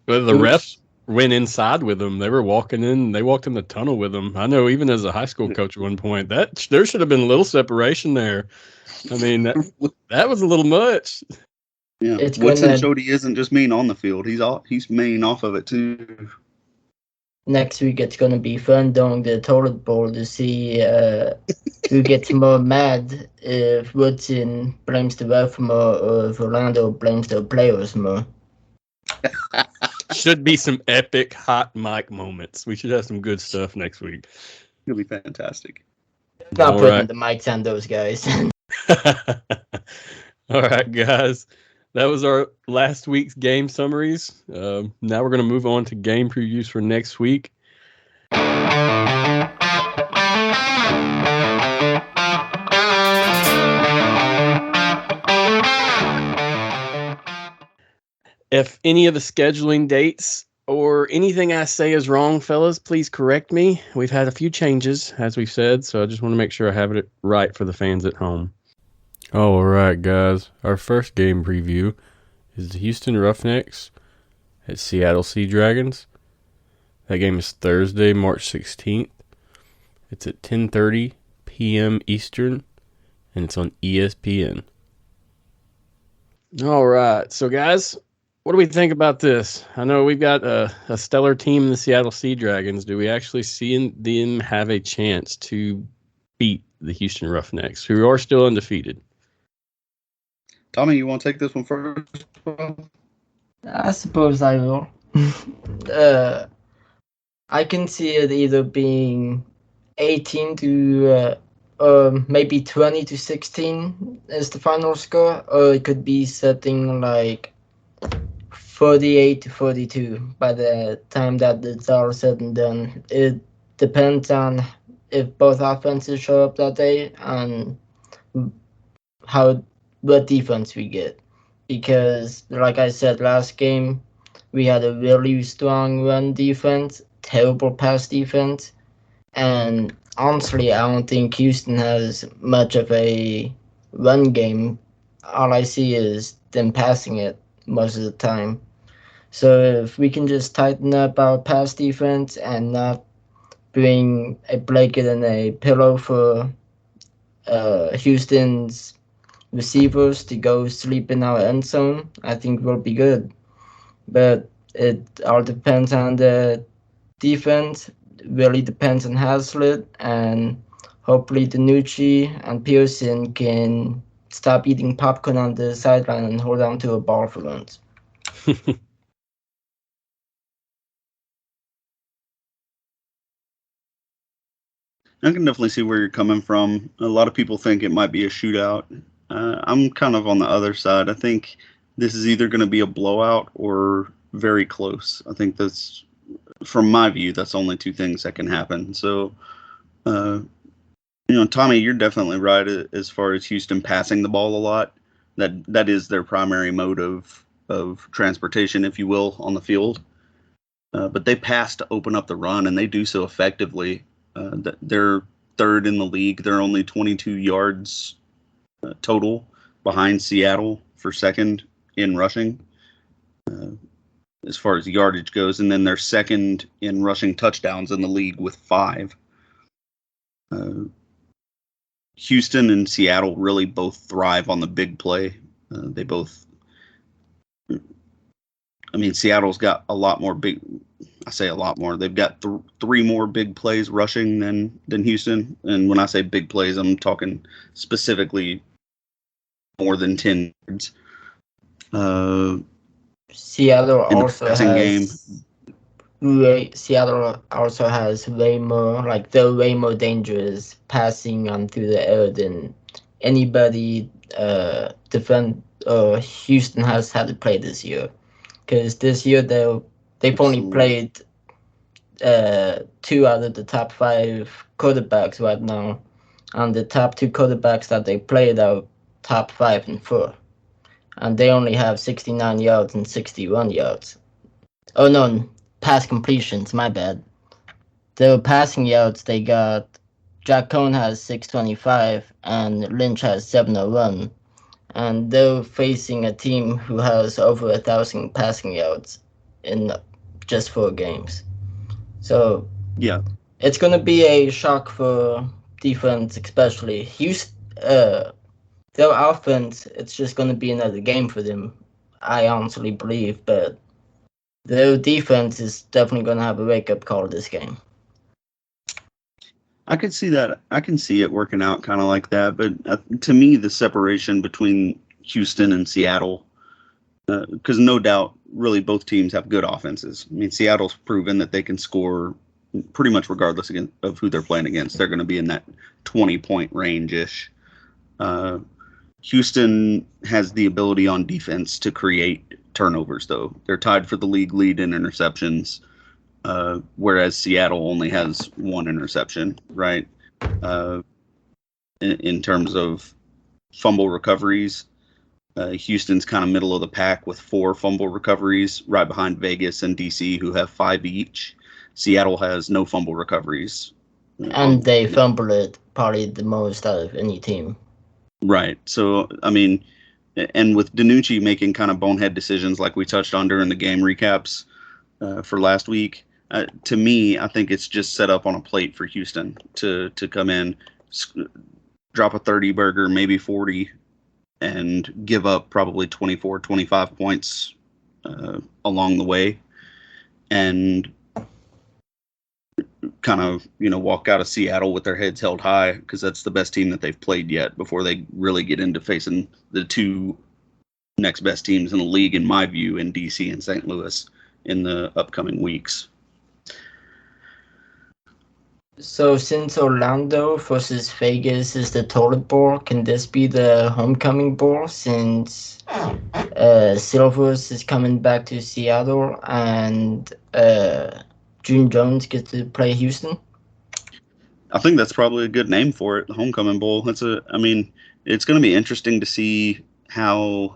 Well, the refs went inside with him. They were walking in. They walked in the tunnel with him. I know even as a high school coach at one point, that there should have been a little separation there. I mean, that was a little much. Yeah, Woodson showed he isn't just mean on the field. He's mean off of it too. Next week it's going to be fun during the toilet bowl to see who gets more mad, if Woodson blames the ref more or if Orlando blames the players more. Should be some epic hot mic moments. We should have some good stuff next week. It'll be fantastic. Not putting the mics on those guys. All right, guys. That was our last week's game summaries. Now we're going to move on to game previews for next week. If any of the scheduling dates or anything I say is wrong, fellas, please correct me. We've had a few changes, as we've said, so I just want to make sure I have it right for the fans at home. All right, guys. Our first game preview is the Houston Roughnecks at Seattle Sea Dragons. That game is Thursday, March 16th. It's at 10:30 p.m. Eastern, and it's on ESPN. All right. So, guys, what do we think about this? I know we've got a stellar team in the Seattle Sea Dragons. Do we actually see them have a chance to beat the Houston Roughnecks, who are still undefeated? Tommy, you want to take this one first? I suppose I will. I can see it either being 18 to maybe 20 to 16 is the final score, or it could be something like 48 to 42 by the time that it's all said and done. It depends on if both offenses show up that day and what defense we get. Because, like I said last game, we had a really strong run defense, terrible pass defense, and honestly, I don't think Houston has much of a run game. All I see is them passing it most of the time. So if we can just tighten up our pass defense and not bring a blanket and a pillow for Houston's receivers to go sleep in our end zone, I think we'll be good. But it all depends on the defense. It really depends on Hazlitt, and hopefully Danucci and Pearson can stop eating popcorn on the sideline and hold on to a ball for once. I can definitely see where you're coming from. A lot of people think it might be a shootout. I'm kind of on the other side. I think this is either going to be a blowout or very close. I think that's, from my view, that's only two things that can happen. So, Tommy, you're definitely right as far as Houston passing the ball a lot. That is their primary mode of transportation, if you will, on the field. But they pass to open up the run, and they do so effectively. They're third in the league. They're only 22 yards total behind Seattle for second in rushing as far as yardage goes. And then they're second in rushing touchdowns in the league with 5. Houston and Seattle really both thrive on the big play. They both, Seattle's got a lot more big. I say a lot more. They've got 3 more big plays rushing than Houston. And when I say big plays, I'm talking specifically more than 10 yards. Seattle in the also passing has Seattle also has way more dangerous passing on through the air than anybody Houston has had to play this year. Because this year they've only played 2 out of the top 5 quarterbacks right now. And the top 2 quarterbacks that they played are top 5 and 4. And they only have 69 yards and 61 yards. Oh no, pass completions, my bad. Their passing yards, they got Jack Cohn has 625 and Lynch has 701. And they're facing a team who has over 1,000 passing yards in just 4 games. So yeah, it's going to be a shock for defense, especially Houston. Their offense, it's just going to be another game for them, I honestly believe. But their defense is definitely going to have a wake-up call this game. I could see that. I can see it working out kind of like that. But to me, the separation between Houston and Seattle, because no doubt, really, both teams have good offenses. Seattle's proven that they can score pretty much regardless of who they're playing against. They're going to be in that 20-point range-ish. Houston has the ability on defense to create turnovers, though. They're tied for the league lead in interceptions, whereas Seattle only has 1 interception, right? In terms of fumble recoveries, Houston's kind of middle of the pack with 4 fumble recoveries, right behind Vegas and DC, who have 5 each. Seattle has no fumble recoveries. And they fumbled it probably the most out of any team. Right. So, I mean, and with DiNucci making kind of bonehead decisions like we touched on during the game recaps for last week, to me, I think it's just set up on a plate for Houston to come in, drop a 30 burger, maybe 40, and give up probably 24, 25 points along the way, and kind of, walk out of Seattle with their heads held high, because that's the best team that they've played yet before they really get into facing the 2 next best teams in the league, in my view, in DC and St. Louis in the upcoming weeks. So since Orlando versus Vegas is the toilet bowl, can this be the homecoming bowl since Silvers is coming back to Seattle and June Jones gets to play Houston? I think that's probably a good name for it, the homecoming bowl. It's going to be interesting to see how.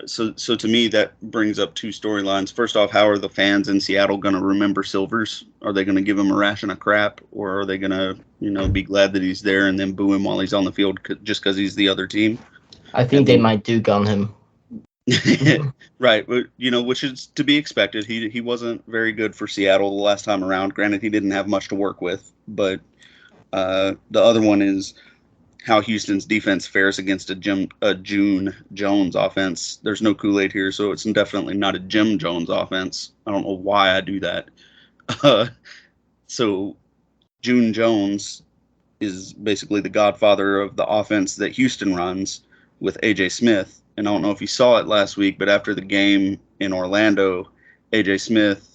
So to me, that brings up 2 storylines. First off, how are the fans in Seattle going to remember Silvers? Are they going to give him a ration of crap, or are they going to, be glad that he's there and then boo him while he's on the field just because he's the other team? I think they might Duke on him. Right, but which is to be expected. He wasn't very good for Seattle the last time around. Granted, he didn't have much to work with, but the other one is how Houston's defense fares against a June Jones offense. There's no Kool-Aid here, so it's definitely not a Jim Jones offense. I don't know why I do that. So June Jones is basically the godfather of the offense that Houston runs with A.J. Smith. And I don't know if you saw it last week, but after the game in Orlando, A.J. Smith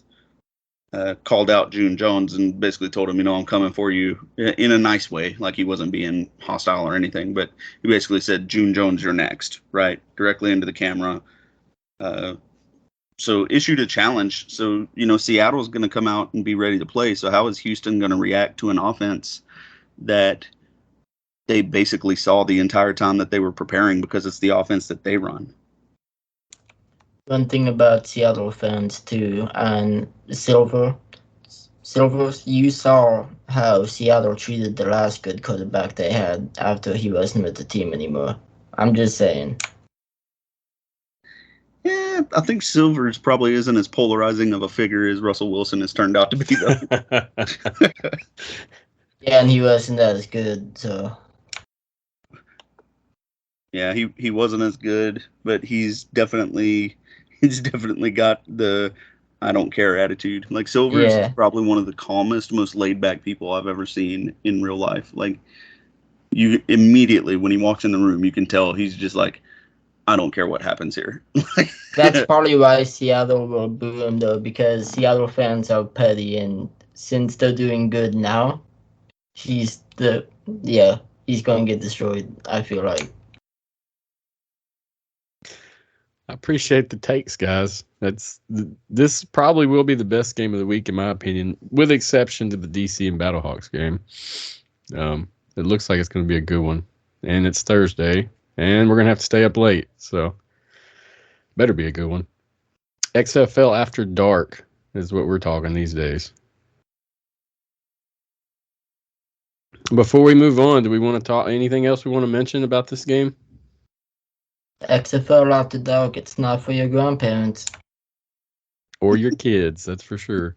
called out June Jones and basically told him, I'm coming for you, in a nice way, like he wasn't being hostile or anything. But he basically said, June Jones, you're next, right? Directly into the camera. So issued a challenge. So, Seattle's going to come out and be ready to play. So how is Houston going to react to an offense that they basically saw the entire time that they were preparing, because it's the offense that they run? One thing about Seattle fans too, and Silvers, you saw how Seattle treated the last good quarterback they had after he wasn't with the team anymore. I'm just saying. Yeah, I think Silvers probably isn't as polarizing of a figure as Russell Wilson has turned out to be, though. Yeah, and he wasn't as good, so. Yeah, he wasn't as good, but he's definitely got the I don't care attitude. Like, Silvers is probably one of the calmest, most laid back people I've ever seen in real life. Like, you immediately, when he walks in the room, you can tell he's just like, I don't care what happens here. That's probably why Seattle will boo him, though, because Seattle fans are petty, and since they're doing good now, he's going to get destroyed, I feel like. I appreciate the takes, guys. This probably will be the best game of the week, in my opinion, with exception to the DC and Battlehawks game. It looks like it's going to be a good one, and it's Thursday, and we're going to have to stay up late, so better be a good one. XFL After Dark is what we're talking these days. Before we move on, do we want to talk anything else we want to mention about this game? XFL After Dark, it's not for your grandparents. Or your kids, that's for sure.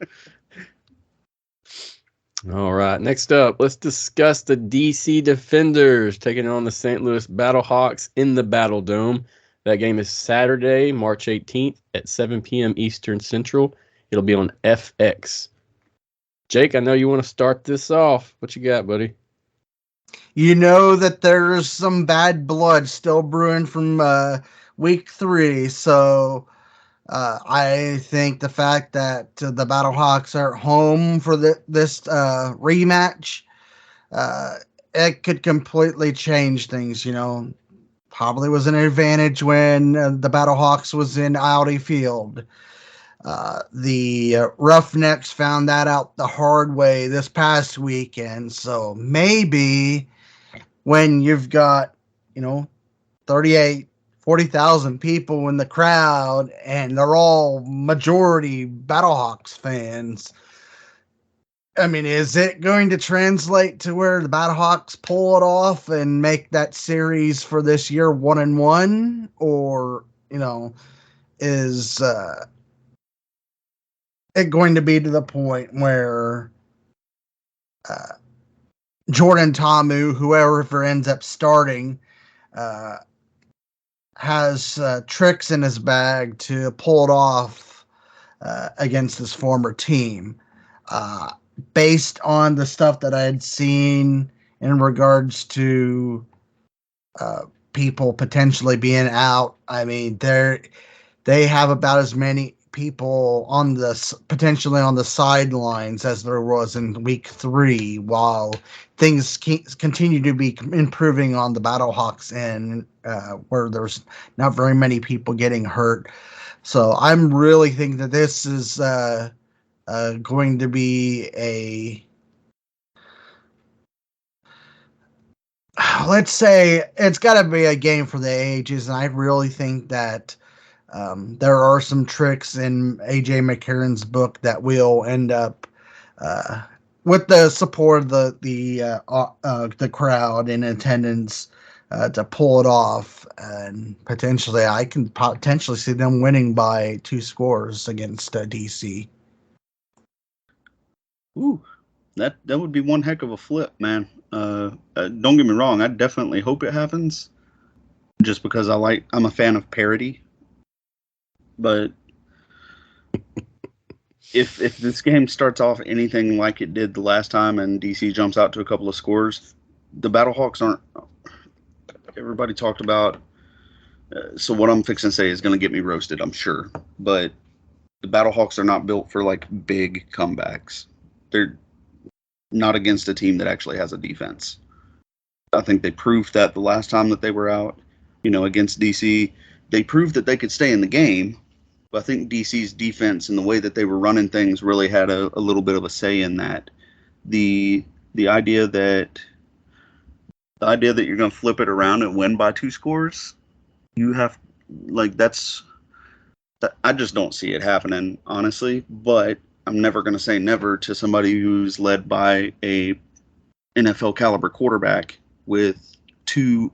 All right, next up, let's discuss the DC Defenders taking on the St. Louis Battlehawks in the Battle Dome. That game is Saturday, March 18th at 7 p.m. Eastern Central. It'll be on FX. Jake, I know you want to start this off. What you got, buddy? You know that there's some bad blood still brewing from week 3. So I think the fact that the Battlehawks are at home for this rematch, it could completely change things. Probably was an advantage when the Battlehawks was in Audi Field. The Roughnecks found that out the hard way this past weekend. So maybe when you've got, 38, 40,000 people in the crowd, and they're all majority Battlehawks fans. I mean, is it going to translate to where the Battlehawks pull it off and make that series for this year 1-1? Or, is it going to be to the point where Jordan Ta'amu, whoever ends up starting, has tricks in his bag to pull it off against his former team? Based on the stuff that I had seen in regards to people potentially being out, I mean, they have about as many people potentially on the sidelines as there was in week 3, while things continue to be improving on the Battlehawks end, where there's not very many people getting hurt. So I'm really thinking that this is going to be let's say it's got to be a game for the ages, and I really think that there are some tricks in AJ McCarron's book that will end up with the support of the crowd in attendance to pull it off, and potentially I can potentially see them winning by 2 scores against DC. Ooh, that would be one heck of a flip, man. Don't get me wrong, I definitely hope it happens, just because I'm a fan of parity. But if this game starts off anything like it did the last time and DC jumps out to a couple of scores, the Battlehawks aren't. Everybody talked about. So what I'm fixing to say is going to get me roasted, I'm sure. But the Battlehawks are not built for like big comebacks. They're not against a team that actually has a defense. I think they proved that the last time that they were out, against DC. They proved that they could stay in the game. But I think DC's defense and the way that they were running things really had a little bit of a say in that. The idea that you're going to flip it around and win by 2 scores, you have I just don't see it happening, honestly. But I'm never going to say never to somebody who's led by a NFL caliber quarterback with 2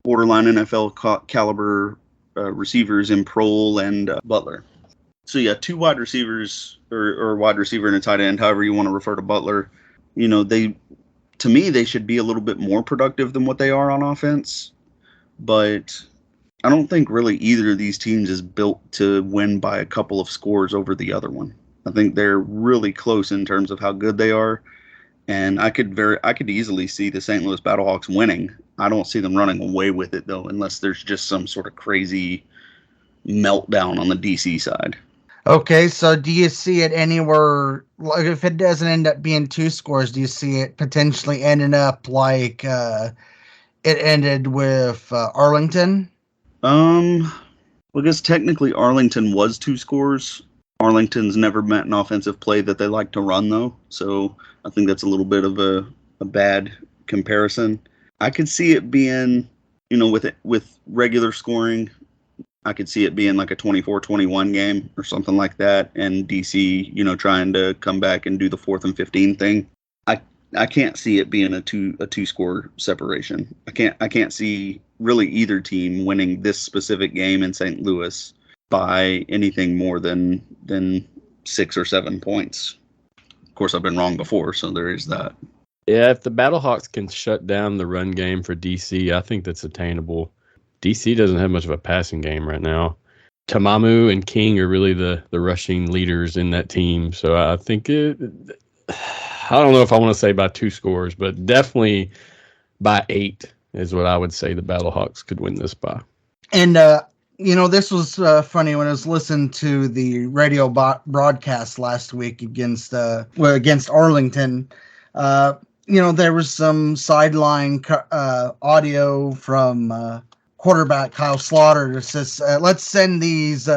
borderline NFL caliber receivers in Prohl and Butler. So yeah, 2 wide receivers or wide receiver and a tight end, however you want to refer to Butler. To me, they should be a little bit more productive than what they are on offense. But I don't think really either of these teams is built to win by a couple of scores over the other one. I think they're really close in terms of how good they are. And I could easily see the St. Louis Battlehawks winning. I don't see them running away with it, though, unless there's just some sort of crazy meltdown on the DC side. Okay, so do you see it anywhere, like if it doesn't end up being 2 scores, do you see it potentially ending up like it ended with Arlington? Well, I guess technically Arlington was 2 scores. Arlington's never met an offensive play that they like to run, though, so I think that's a little bit of a bad comparison. I could see it being, with regular scoring, I could see it being like a 24-21 game or something like that, and DC, trying to come back and do the 4th and 15 thing. I can't see it being a two score separation. I can't see really either team winning this specific game in St. Louis by anything more than 6 or 7 points. Of course, I've been wrong before, so there is that. Yeah, if the Battlehawks can shut down the run game for DC, I think that's attainable. DC doesn't have much of a passing game right now. Ta'amu and King are really the rushing leaders in that team, so I think I don't know if I want to say by 2 scores, but definitely by 8 is what I would say the Battlehawks could win this by. And, this was funny when I was listening to the radio broadcast last week against Arlington. There was some sideline audio from quarterback Kyle Slaughter that says, let's send these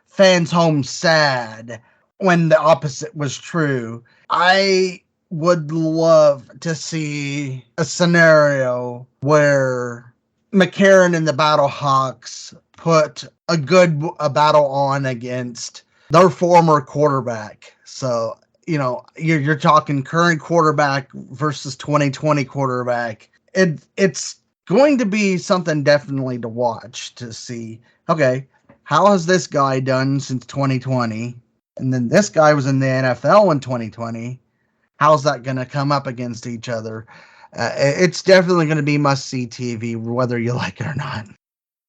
fans home sad, when the opposite was true. I would love to see a scenario where, McCarron and the Battlehawks put a good battle on against their former quarterback. So, you're talking current quarterback versus 2020 quarterback. It's going to be something definitely to watch to see, okay, how has this guy done since 2020? And then this guy was in the NFL in 2020. How's that going to come up against each other? It's definitely going to be must-see TV, whether you like it or not.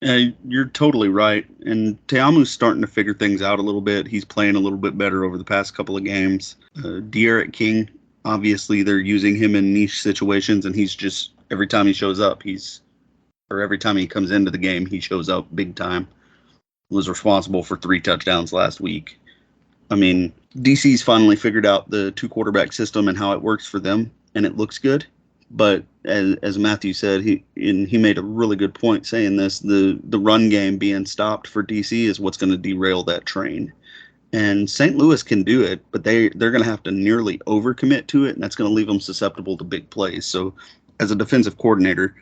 You're totally right. And Teamu's starting to figure things out a little bit. He's playing a little bit better over the past couple of games. De'Aaron King, obviously they're using him in niche situations, and he's just, every time he shows up, every time he comes into the game, he shows up big time. Was responsible for 3 touchdowns last week. I mean, DC's finally figured out the 2-quarterback system and how it works for them, and it looks good. But as Matthew said, he made a really good point saying this, the run game being stopped for DC is what's going to derail that train. And St. Louis can do it, but they're going to have to nearly overcommit to it, and that's going to leave them susceptible to big plays. So as a defensive coordinator,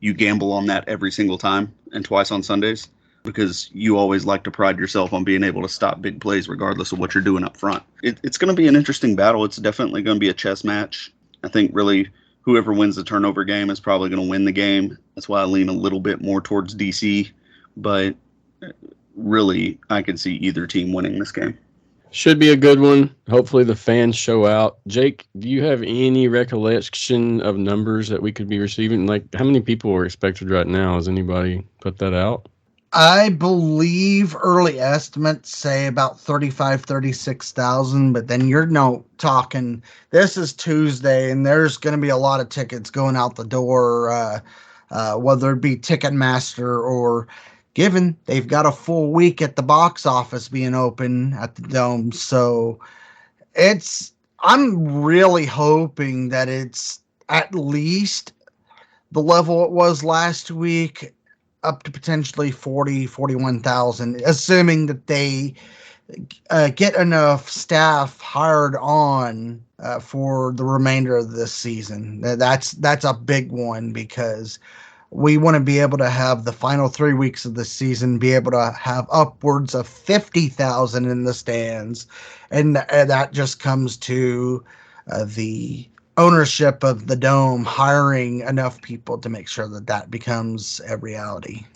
you gamble on that every single time and twice on Sundays, because you always like to pride yourself on being able to stop big plays regardless of what you're doing up front. It's going to be an interesting battle. It's definitely going to be a chess match. I think really whoever wins the turnover game is probably going to win the game. That's why I lean a little bit more towards DC. But really, I can see either team winning this game. Should be a good one. Hopefully the fans show out. Jake, do you have any recollection of numbers that we could be receiving? Like, how many people are expected right now? Has anybody put that out? I believe early estimates say about 36,000, but then you're talking, this is Tuesday, and there's going to be a lot of tickets going out the door, whether it be Ticketmaster or given they've got a full week at the box office being open at the Dome. So I'm really hoping that it's at least the level it was last week, up to potentially 41,000, assuming that they get enough staff hired on for the remainder of this season. That's a big one, because we want to be able to have the final 3 weeks of the season be able to have upwards of 50,000 in the stands, and that just comes to the ownership of the Dome hiring enough people to make sure that becomes a reality.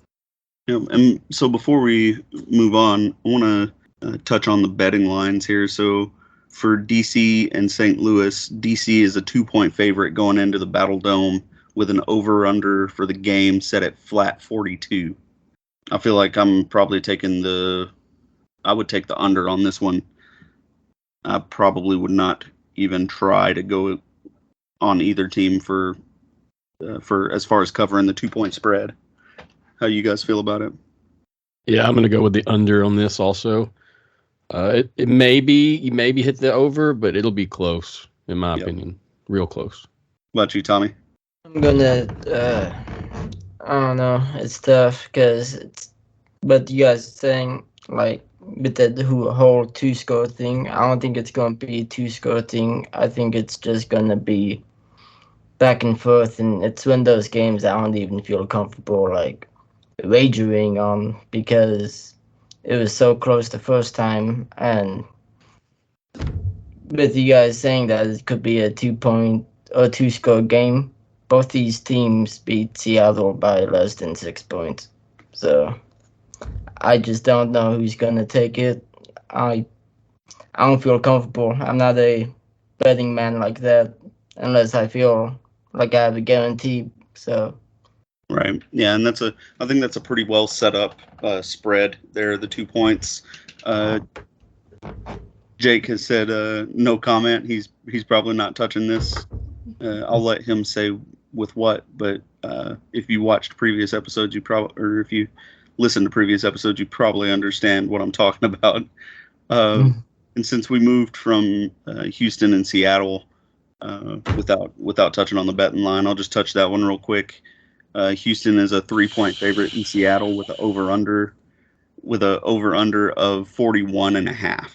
And so before we move on, I want to touch on the betting lines here. So for DC and St. Louis, DC is a 2-point favorite going into the Battle Dome with an over-under for the game set at flat 42. I feel like I'm probably I would take the under on this one. I probably would not even try to go on either team for as far as covering the 2-point spread. How you guys feel about it? Yeah, I'm going to go with the under on this also. It may be, you maybe hit the over, but it'll be close, in my opinion. Real close. What about you, Tommy? I'm gonna, I don't know, it's tough, but you guys saying, like, with the whole 2-score thing, I don't think it's going to be a 2-score thing. I think it's just going to be back and forth, and it's one of those games I don't even feel comfortable, like, wagering on, because it was so close the first time, and with you guys saying that it could be a 2-point or 2-score game, both these teams beat Seattle by less than 6 points. So I just don't know who's gonna take it. I don't feel comfortable. I'm not a betting man like that unless I feel like I have a guarantee. So right, yeah, and I think that's a pretty well set up spread there. The 2 points. Jake has said no comment. He's probably not touching this. I'll let him say with what, but if you watched previous episodes, or if you listened to previous episodes, you probably understand what I'm talking about. And since we moved from Houston and Seattle, without touching on the betting line, I'll just touch that one real quick. Houston is a 3-point favorite in Seattle with an over/under of 41.5.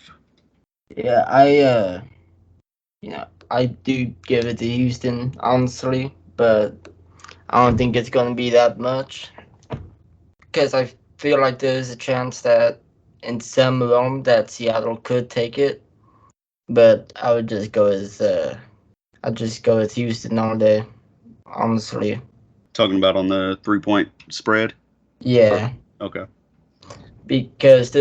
Yeah, I do give it to Houston, honestly, but I don't think it's going to be that much. Because I feel like there's a chance that in some realm that Seattle could take it. But I would just go with Houston all day, honestly. Talking about on the 3-point spread? Yeah. Okay. Because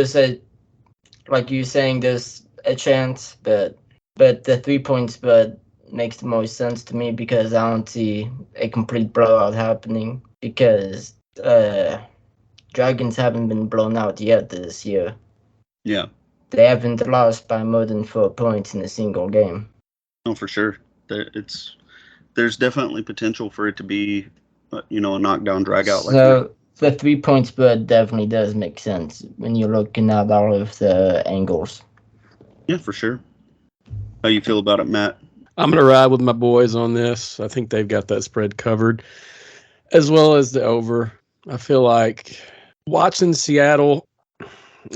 like you saying, there's a chance, but the 3-point spread makes the most sense to me because I don't see a complete blowout happening because Dragons haven't been blown out yet this year. Yeah. They haven't lost by more than 4 points in a single game. No, for sure. There's definitely potential for it to be, a knockdown drag out like that. So the 3-point spread definitely does make sense when you're looking at all of the angles. Yeah, for sure. How you feel about it, Matt? I'm going to ride with my boys on this. I think they've got that spread covered, as well as the over. I feel like watching Seattle,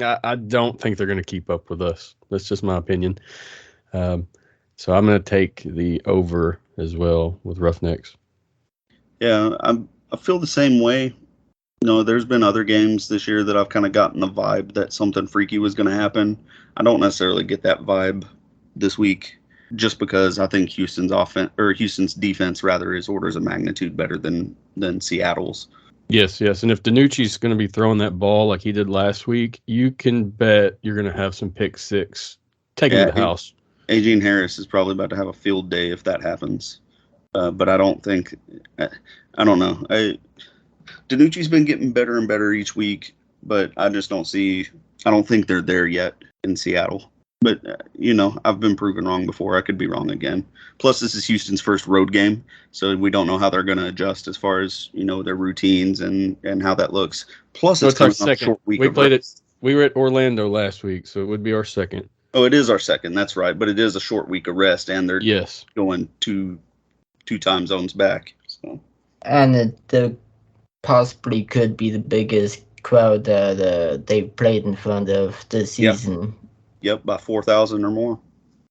I don't think they're going to keep up with us. That's just my opinion. So I'm going to take the over as well with Roughnecks. Yeah, I feel the same way. There's been other games this year that I've kind of gotten the vibe that something freaky was going to happen. I don't necessarily get that vibe this week, just because I think Houston's defense rather is orders of magnitude better than Seattle's. Yes. And if DiNucci's going to be throwing that ball like he did last week, you can bet you're going to have some pick six taken to the house. Ajeen Harris is probably about to have a field day if that happens. But I don't think, I don't know. DiNucci's been getting better and better each week, but I don't think they're there yet in Seattle. But, I've been proven wrong before. I could be wrong again. Plus, this is Houston's first road game, so we don't know how they're going to adjust as far as, their routines and how that looks. Plus, it's our second. Short week. We were at Orlando last week, so it would be our second. Oh, it is our second. That's right. But it is a short week of rest, and they're going two time zones back. So. And there possibly could be the biggest crowd that they've played in front of this season. Yep, by 4,000 or more.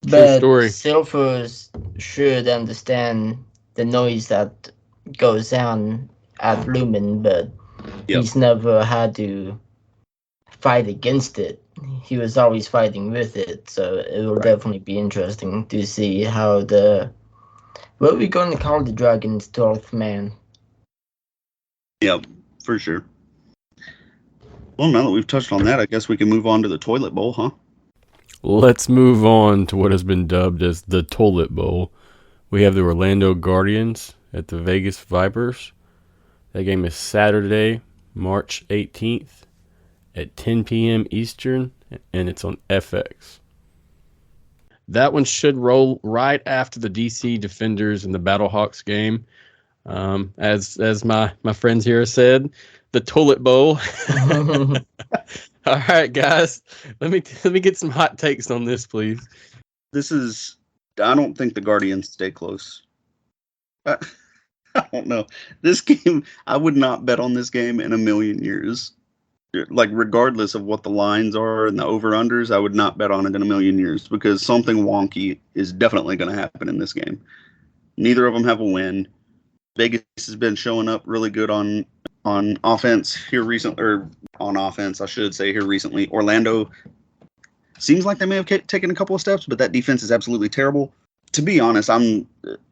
But Silvers should understand the noise that goes on at Lumen, but he's never had to fight against it. He was always fighting with it, so it will definitely be interesting to see how what are we going to call the Dragons' 12th man? Yep, for sure. Well, now that we've touched on that, I guess we can move on to the Toilet Bowl, huh? Let's move on to what has been dubbed as the Toilet Bowl. We have the Orlando Guardians at the Vegas Vipers. That game is Saturday, March 18th at 10 p.m. Eastern, and it's on FX. That one should roll right after the DC Defenders and the Battlehawks game. As my friends here said, the Toilet Bowl. All right, guys, let me get some hot takes on this, please. I don't think the Guardians stay close. I don't know. This game, I would not bet on this game in a million years. Like, regardless of what the lines are and the over-unders, I would not bet on it in a million years because something wonky is definitely going to happen in this game. Neither of them have a win. Vegas has been showing up really good on offense here recently, or on offense, I should say, here recently. Orlando seems like they may have taken a couple of steps, but that defense is absolutely terrible. To be honest,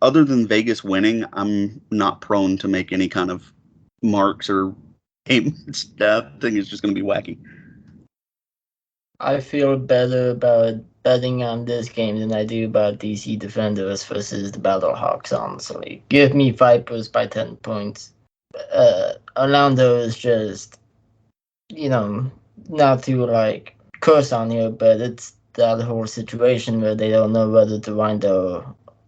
other than Vegas winning, I'm not prone to make any kind of marks or game. I think it's just going to be wacky. I feel better about betting on this game than I do about DC Defenders versus the Battlehawks, honestly. Give me Vipers by 10 points. Orlando is just, not to curse on here, but it's that whole situation where they don't know whether to wind their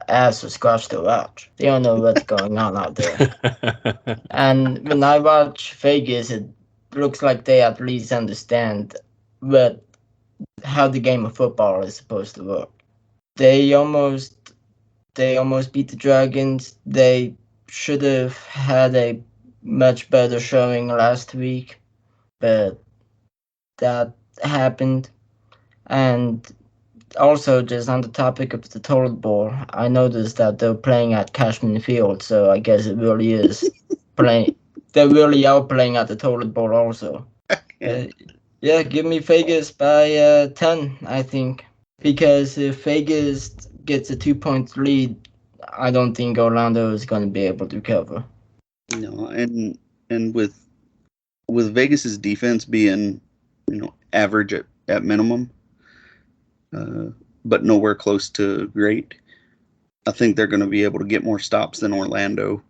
ass or scratch their watch. They don't know what's going on out there. And when I watch Vegas, it looks like they at least understand how the game of football is supposed to work. They almost beat the Dragons. They should have had a much better showing last week, but that happened. And also, just on the topic of the Toilet Bowl, I noticed that they're playing at Cashman Field, so I guess it really is playing. They really are playing at the toilet bowl also. Yeah, give me Vegas by 10, I think. Because if Vegas gets a 2-point lead, I don't think Orlando is going to be able to cover. No, and with Vegas's defense being, average at minimum, but nowhere close to great, I think they're going to be able to get more stops than Orlando,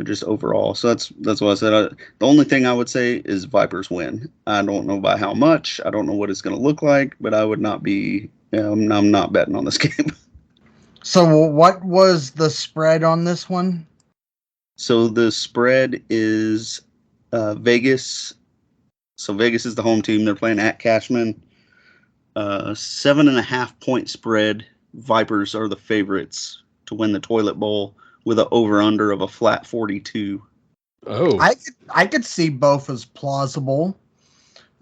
just overall. So that's what I said. The only thing I would say is Vipers win. I don't know by how much. I don't know what it's going to look like, but I would not be. I'm not betting on this game. So what was the spread on this one? So the spread is Vegas. So Vegas is the home team. They're playing at Cashman. 7.5 point spread. Vipers are the favorites to win the toilet bowl with an over-under of a flat 42. Oh, I could see both as plausible.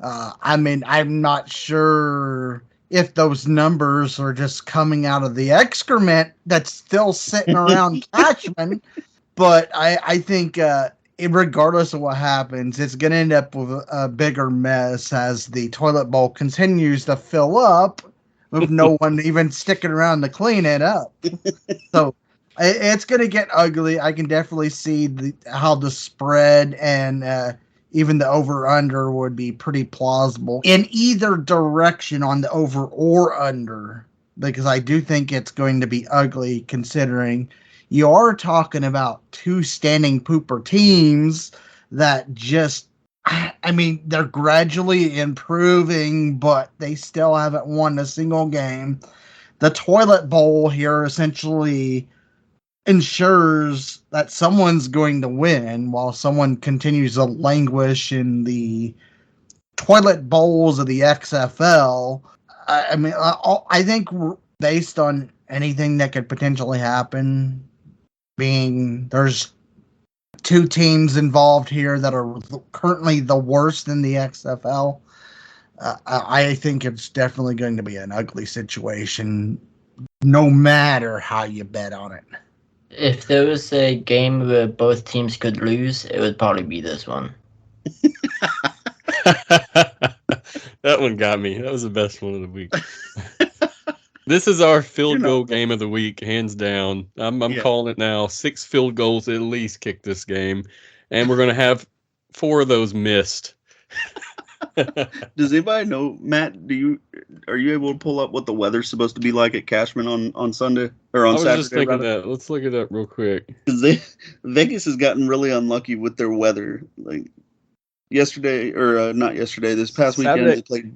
I mean, I'm not sure if those numbers are just coming out of the excrement that's still sitting around Cashman, but I think regardless of what happens, it's going to end up with a bigger mess as the toilet bowl continues to fill up with no one even sticking around to clean it up. So it's going to get ugly. I can definitely see how the spread and even the over-under would be pretty plausible in either direction on the over or under, because I do think it's going to be ugly considering you are talking about two standing pooper teams that just, I mean, they're gradually improving, but they still haven't won a single game. The toilet bowl here essentially ensures that someone's going to win while someone continues to languish in the toilet bowls of the XFL. I mean, I think based on anything that could potentially happen, being there's two teams involved here that are currently the worst in the XFL, I think it's definitely going to be an ugly situation, no matter how you bet on it. If there was a game where both teams could lose, it would probably be this one. that one got me. That was the best one of the week. This is our field goal game of the week, hands down. I'm calling it now. 6 field goals at least kick this game, and we're going to have 4 of those missed. Does anybody know, Matt? Are you able to pull up what the weather's supposed to be like at Cashman on Sunday or on Saturday? I was just thinking that. Let's look it up real quick. Vegas has gotten really unlucky with their weather. Like yesterday, or not yesterday, this past weekend they played.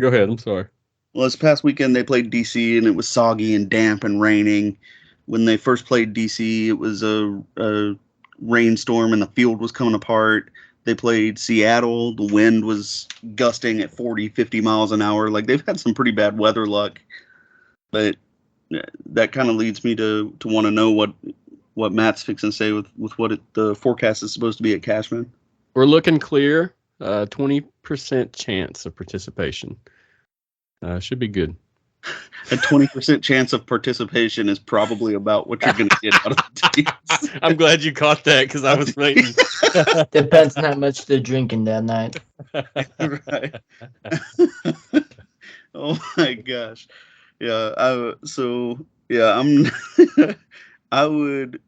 Go ahead. I'm sorry. Well, this past weekend they played DC and it was soggy and damp and raining. When they first played DC, it was a rainstorm and the field was coming apart. They played Seattle. The wind was gusting at 40, 50 miles an hour. Like, they've had some pretty bad weather luck. But that kind of leads me to want to know what Matt's fixing to say with what the forecast is supposed to be at Cashman. We're looking clear. 20% chance of participation. Should be good. A 20% chance of participation is probably about what you're going to get out of the teams. I'm glad you caught that because I was waiting. Depends on how much they're drinking that night. Right. Oh my gosh. Yeah. I would,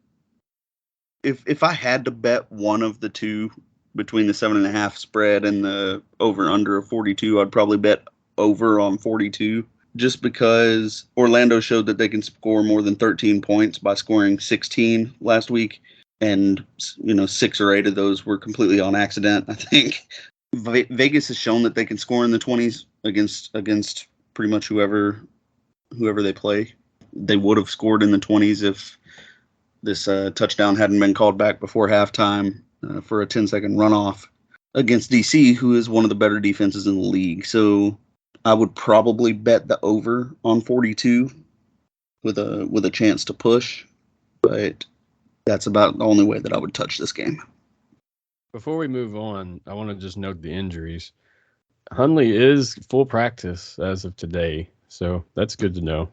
if I had to bet one of the two between the 7.5 spread and the over under of 42, I'd probably bet over on 42. Just because Orlando showed that they can score more than 13 points by scoring 16 last week. And, 6 or 8 of those were completely on accident, I think. Vegas has shown that they can score in the 20s against pretty much whoever they play. They would have scored in the 20s if this touchdown hadn't been called back before halftime for a 10-second runoff against DC, who is one of the better defenses in the league. So I would probably bet the over on 42 with a chance to push, but that's about the only way that I would touch this game. Before we move on, I want to just note the injuries. Hundley is full practice as of today, so that's good to know.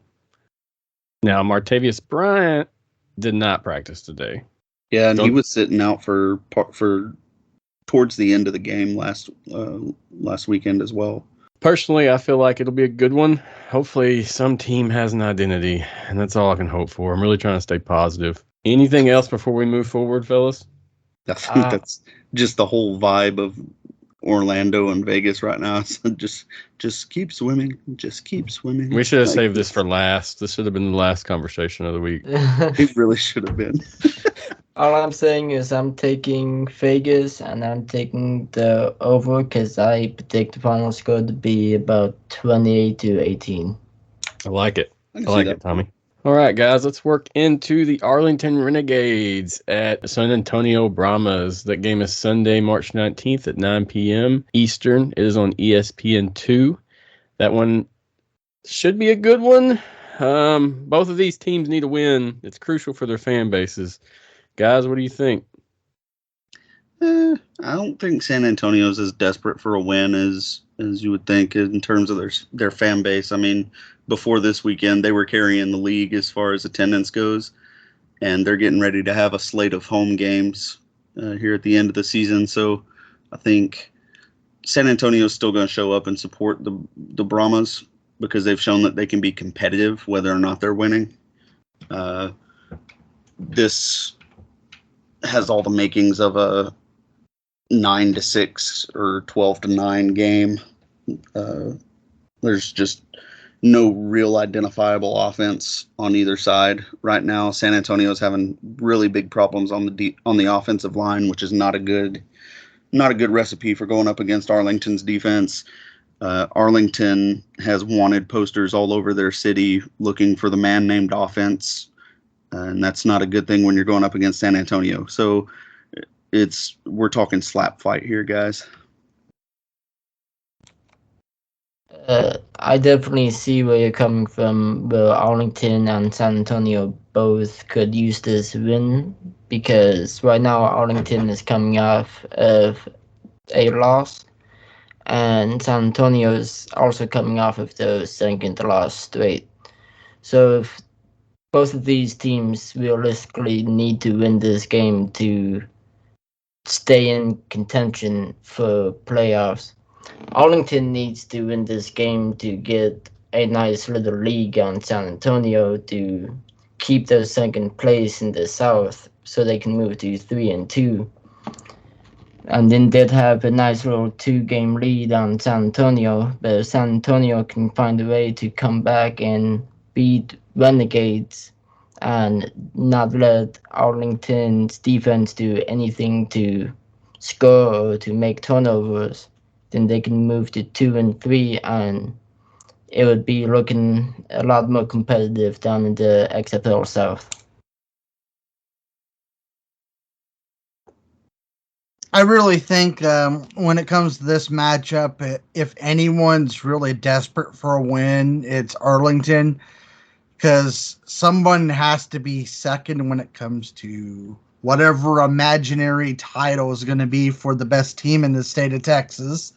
Now, Martavius Bryant did not practice today. Yeah, and he Don't- was sitting out for towards the end of the game last weekend as well. Personally, I feel like it'll be a good one. Hopefully, some team has an identity, and that's all I can hope for. I'm really trying to stay positive. Anything else before we move forward, fellas? I think that's just the whole vibe of Orlando and Vegas right now. So just keep swimming, just keep swimming. We should have saved this for last. This should have been the last conversation of the week. It really should have been. All I'm saying is I'm taking Vegas and I'm taking the over because I predict the final score to be about 28-18. I like it. I I can see like that. it, Tommy. All right, guys, let's work into the Arlington Renegades at San Antonio Brahmas. That game is Sunday, March 19th at 9 p.m. Eastern. It is on ESPN 2. That one should be a good one. Both of these teams need a win. It's crucial for their fan bases. Guys, what do you think? I don't think San Antonio's as desperate for a win as you would think in terms of their fan base. I mean, before this weekend, they were carrying the league as far as attendance goes, and they're getting ready to have a slate of home games here at the end of the season. So I think San Antonio's still going to show up and support the Brahmas because they've shown that they can be competitive whether or not they're winning. This has all the makings of a 9-6 or 12-9 game. There's just no real identifiable offense on either side right now. San Antonio's having really big problems on the offensive line, which is not a good recipe for going up against Arlington's defense. Arlington has wanted posters all over their city looking for the man named offense, and that's not a good thing when you're going up against San Antonio. So we're talking slap fight here, guys. I definitely see where you're coming from, where Arlington and San Antonio both could use this win, because right now Arlington is coming off of a loss, and San Antonio is also coming off of their second loss straight. So if both of these teams realistically need to win this game to stay in contention for playoffs. Arlington needs to win this game to get a nice little league on San Antonio to keep their second place in the South so they can move to 3-2. And then they'd have a nice little 2-game lead on San Antonio, but if San Antonio can find a way to come back and beat Renegades and not let Arlington's defense do anything to score or to make turnovers, then they can move to 2-3, and it would be looking a lot more competitive down in the XFL South. I really think when it comes to this matchup, if anyone's really desperate for a win, it's Arlington, because someone has to be second when it comes to whatever imaginary title is going to be for the best team in the state of Texas,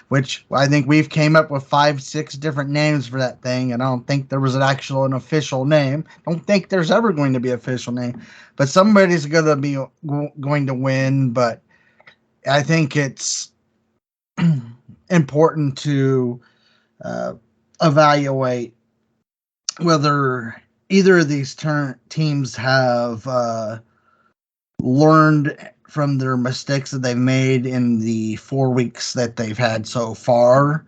which I think we've came up with 5-6 different names for that thing, and I don't think there was an official name. I don't think there's ever going to be an official name, but somebody's going to be going to win. But I think it's important to evaluate whether either of these teams have learned from their mistakes that they've made in the 4 weeks that they've had so far.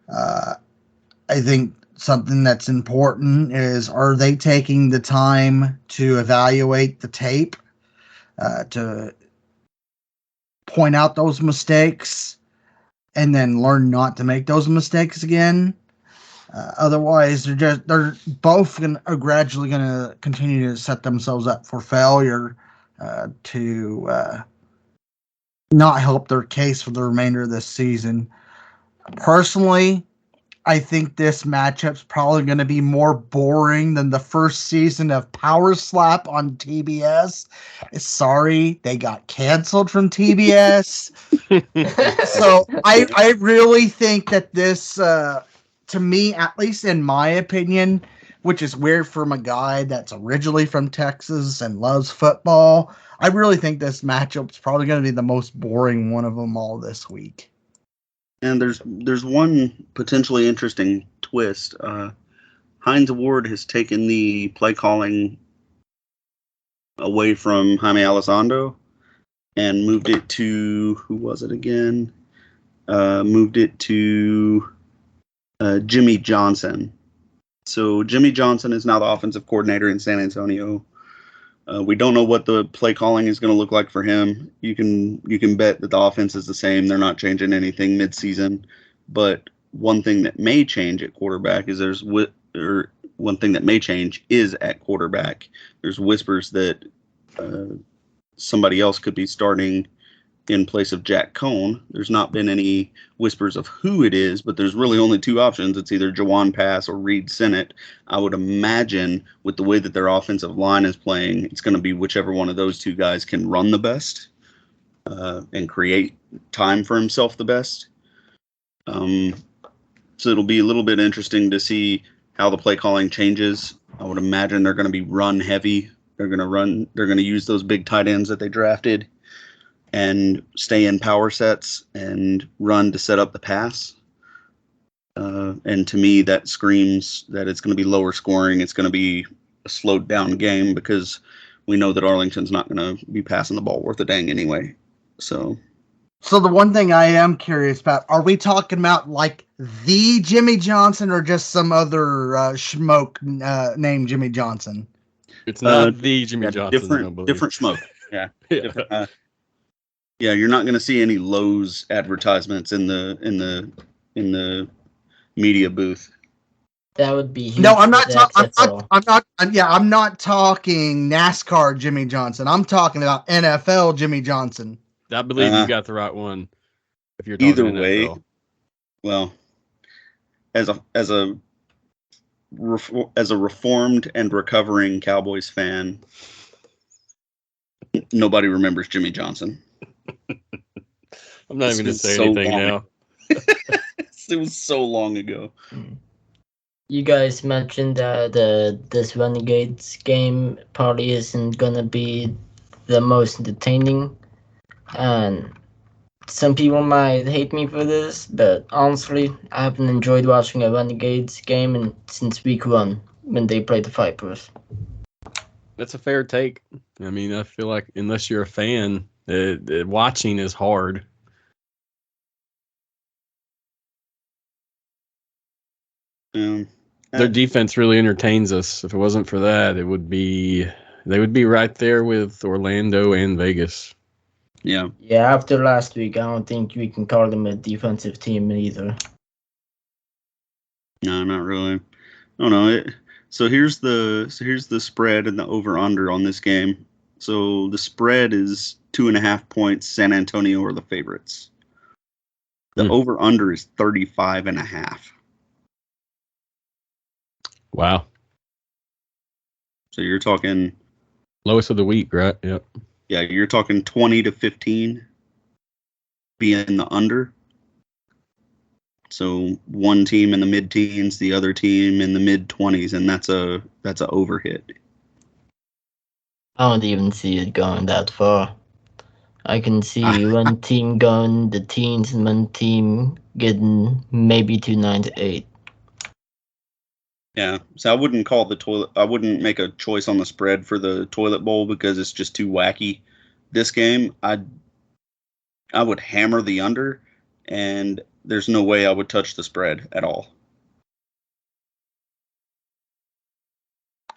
I think something that's important is, are they taking the time to evaluate the tape, to point out those mistakes and then learn not to make those mistakes again? Otherwise, they're both are gradually going to continue to set themselves up for failure to not help their case for the remainder of this season. Personally, I think this matchup's probably going to be more boring than the first season of Power Slap on TBS. Sorry, they got canceled from TBS. So I really think that this, to me, at least in my opinion, which is weird from a guy that's originally from Texas and loves football. I really think this matchup's probably going to be the most boring one of them all this week. And there's one potentially interesting twist. Hines Ward has taken the play calling away from Jaime Elizondo and moved it to, who was it again? Moved it to Jimmy Johnson. So Jimmy Johnson is now the offensive coordinator in San Antonio. We don't know what the play calling is going to look like for him. You can bet that the offense is the same. They're not changing anything midseason. But one thing that may change at quarterback is one thing that may change is at quarterback. There's whispers that somebody else could be starting in place of Jack Cohn. There's not been any whispers of who it is, but there's really only two options. It's either Jawan Pass or Reed Sennett. I would imagine with the way that their offensive line is playing, it's going to be whichever one of those two guys can run the best and create time for himself the best. So it'll be a little bit interesting to see how the play calling changes. I would imagine they're going to be run heavy. They're going to use those big tight ends that they drafted and stay in power sets and run to set up the pass. And to me, that screams that it's going to be lower scoring. It's going to be a slowed down game because we know that Arlington's not going to be passing the ball worth a dang anyway. So the one thing I am curious about, are we talking about like the Jimmy Johnson or just some other schmoke named Jimmy Johnson? It's not the Jimmy Johnson. Different smoke. Yeah. Yeah. Yeah, you're not going to see any Lowe's advertisements in the media booth. That would be huge. No, I'm not. I'm not talking NASCAR Jimmy Johnson. I'm talking about NFL Jimmy Johnson. I believe you got the right one. If you're talking either NFL. Way, well, as a reformed and recovering Cowboys fan, nobody remembers Jimmy Johnson. I'm not even going to say anything now. It was so long ago. You guys mentioned that this Renegades game probably isn't going to be the most entertaining. And some people might hate me for this, but honestly, I haven't enjoyed watching a Renegades game since week 1 when they played the Vipers. That's a fair take. I mean, I feel like unless you're a fan, watching is hard. Their defense really entertains us. If it wasn't for that, they would be right there with Orlando and Vegas. Yeah. Yeah, after last week, I don't think we can call them a defensive team either. No, not really. Oh no. So here's the spread and the over under on this game. So the spread is 2.5 points. San Antonio are the favorites. The over under is 35.5. Wow. So you're talking lowest of the week, right? Yep. Yeah, you're talking 20 to 15 being the under. So one team in the mid-teens, the other team in the mid-20s, and that's a overhit. I don't even see it going that far. I can see one team going the teens and one team getting maybe to 9 to 8. Yeah, so I wouldn't call the toilet. I wouldn't make a choice on the spread for the toilet bowl because it's just too wacky. This game, I would hammer the under, and there's no way I would touch the spread at all.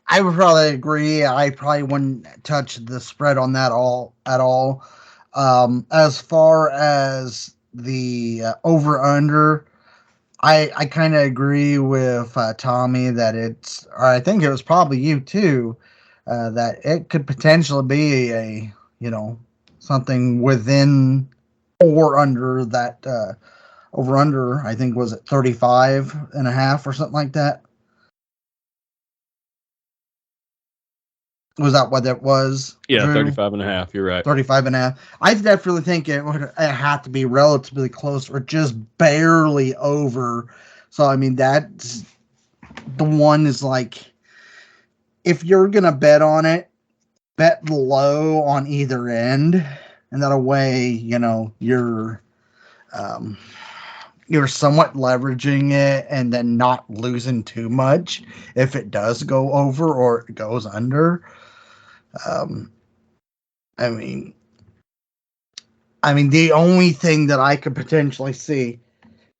I would probably agree. I probably wouldn't touch the spread on that at all. As far as the over/under, I kind of agree with Tommy that or I think it was probably you too, that it could potentially be a, something within or under that over under. I think was it 35.5 or something like that. Was that what it was? Yeah, Drew? 35.5. You're right. 35.5. I definitely think it would have to be relatively close or just barely over. So, I mean, that's the one is like if you're gonna bet on it, bet low on either end, and that way, you're somewhat leveraging it and then not losing too much if it does go over or it goes under. I mean, the only thing that I could potentially see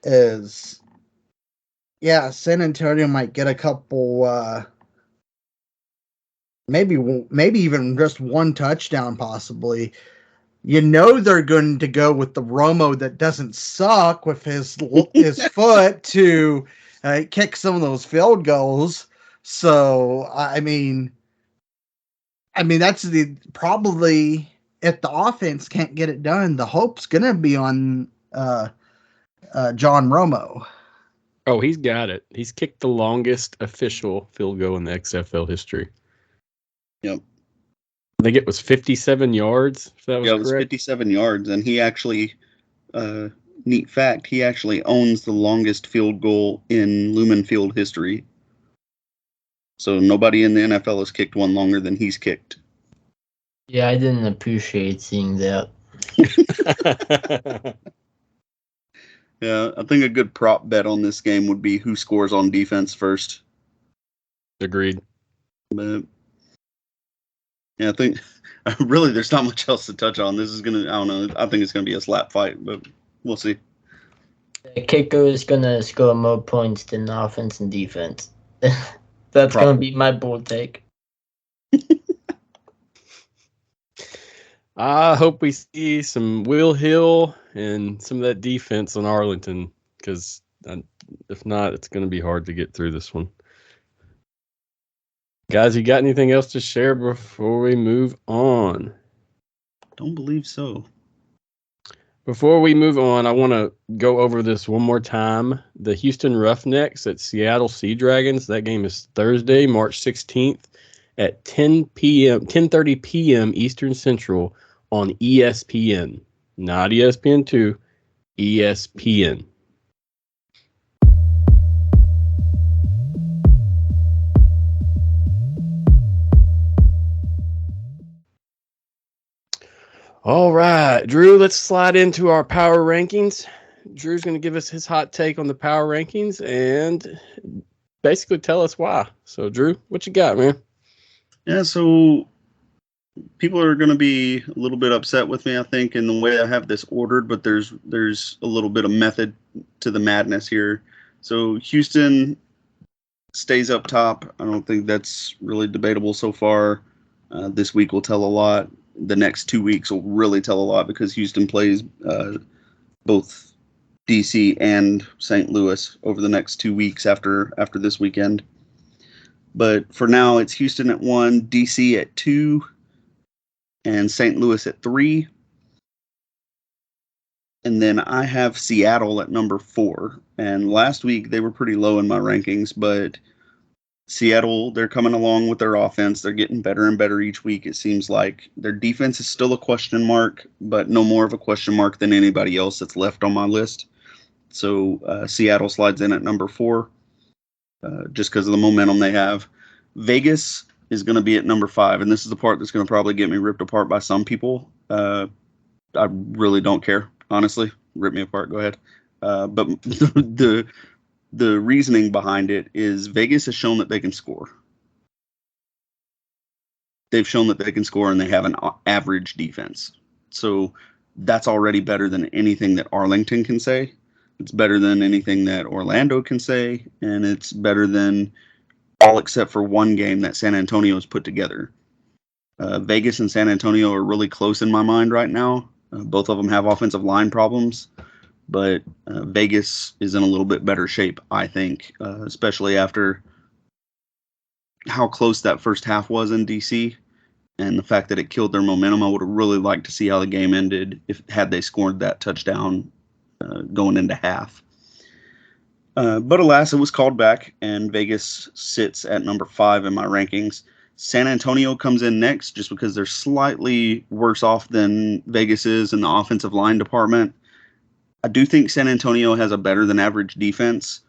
is, San Antonio might get a couple, maybe even just one touchdown, possibly. They're going to go with the Romo that doesn't suck with his foot to kick some of those field goals. So I mean that's probably, if the offense can't get it done, the hope's gonna be on John Romo. Oh, he's got it. He's kicked the longest official field goal in the XFL history. Yep. I think it was 57 yards. If that was it was correct. 57 yards, and he actually, neat fact, he actually owns the longest field goal in Lumen field history. So nobody in the NFL has kicked one longer than he's kicked. Yeah, I didn't appreciate seeing that. Yeah, I think a good prop bet on this game would be who scores on defense first. Agreed. But yeah, I think really there's not much else to touch on. This is I don't know, I think it's gonna be a slap fight, but we'll see. The kicker is gonna score more points than offense and defense. That's gonna be my bold take. I hope we see some Will Hill and some of that defense on Arlington, because if not, it's going to be hard to get through this one. Guys, you got anything else to share before we move on? Don't believe so. Before we move on, I want to go over this one more time. The Houston Roughnecks at Seattle Sea Dragons. That game is Thursday, March 16th at 10:30 p.m. Eastern Central on ESPN. Not ESPN2, ESPN. All right, Drew, let's slide into our power rankings. Drew's going to give us his hot take on the power rankings and basically tell us why. So, Drew, what you got, man? Yeah, so people are going to be a little bit upset with me, I think, in the way I have this ordered, but there's a little bit of method to the madness here. So Houston stays up top. I don't think that's really debatable so far. This week will tell a lot. The next 2 weeks will really tell a lot because Houston plays both DC and St. Louis over the next 2 weeks after this weekend. But for now, it's Houston at 1, DC at 2, and St. Louis at 3. And then I have Seattle at number 4. And last week, they were pretty low in my rankings, but Seattle, they're coming along with their offense. They're getting better and better each week, it seems like. Their defense is still a question mark, but no more of a question mark than anybody else that's left on my list. So Seattle slides in at number 4. Just because of the momentum they have. Vegas is going to be at number 5, and this is the part that's going to probably get me ripped apart by some people. I really don't care, honestly. Rip me apart, go ahead. But the reasoning behind it is Vegas has shown that they can score. They've shown that they can score, and they have an average defense. So that's already better than anything that Arlington can say. It's better than anything that Orlando can say, and it's better than all except for one game that San Antonio has put together. Vegas and San Antonio are really close in my mind right now. Both of them have offensive line problems, but Vegas is in a little bit better shape, I think, especially after how close that first half was in DC and the fact that it killed their momentum. I would have really liked to see how the game ended had they scored that touchdown going into half. But alas, it was called back, and Vegas sits at number 5 in my rankings. San Antonio comes in next just because they're slightly worse off than Vegas is in the offensive line department. I do think San Antonio has a better than average defense,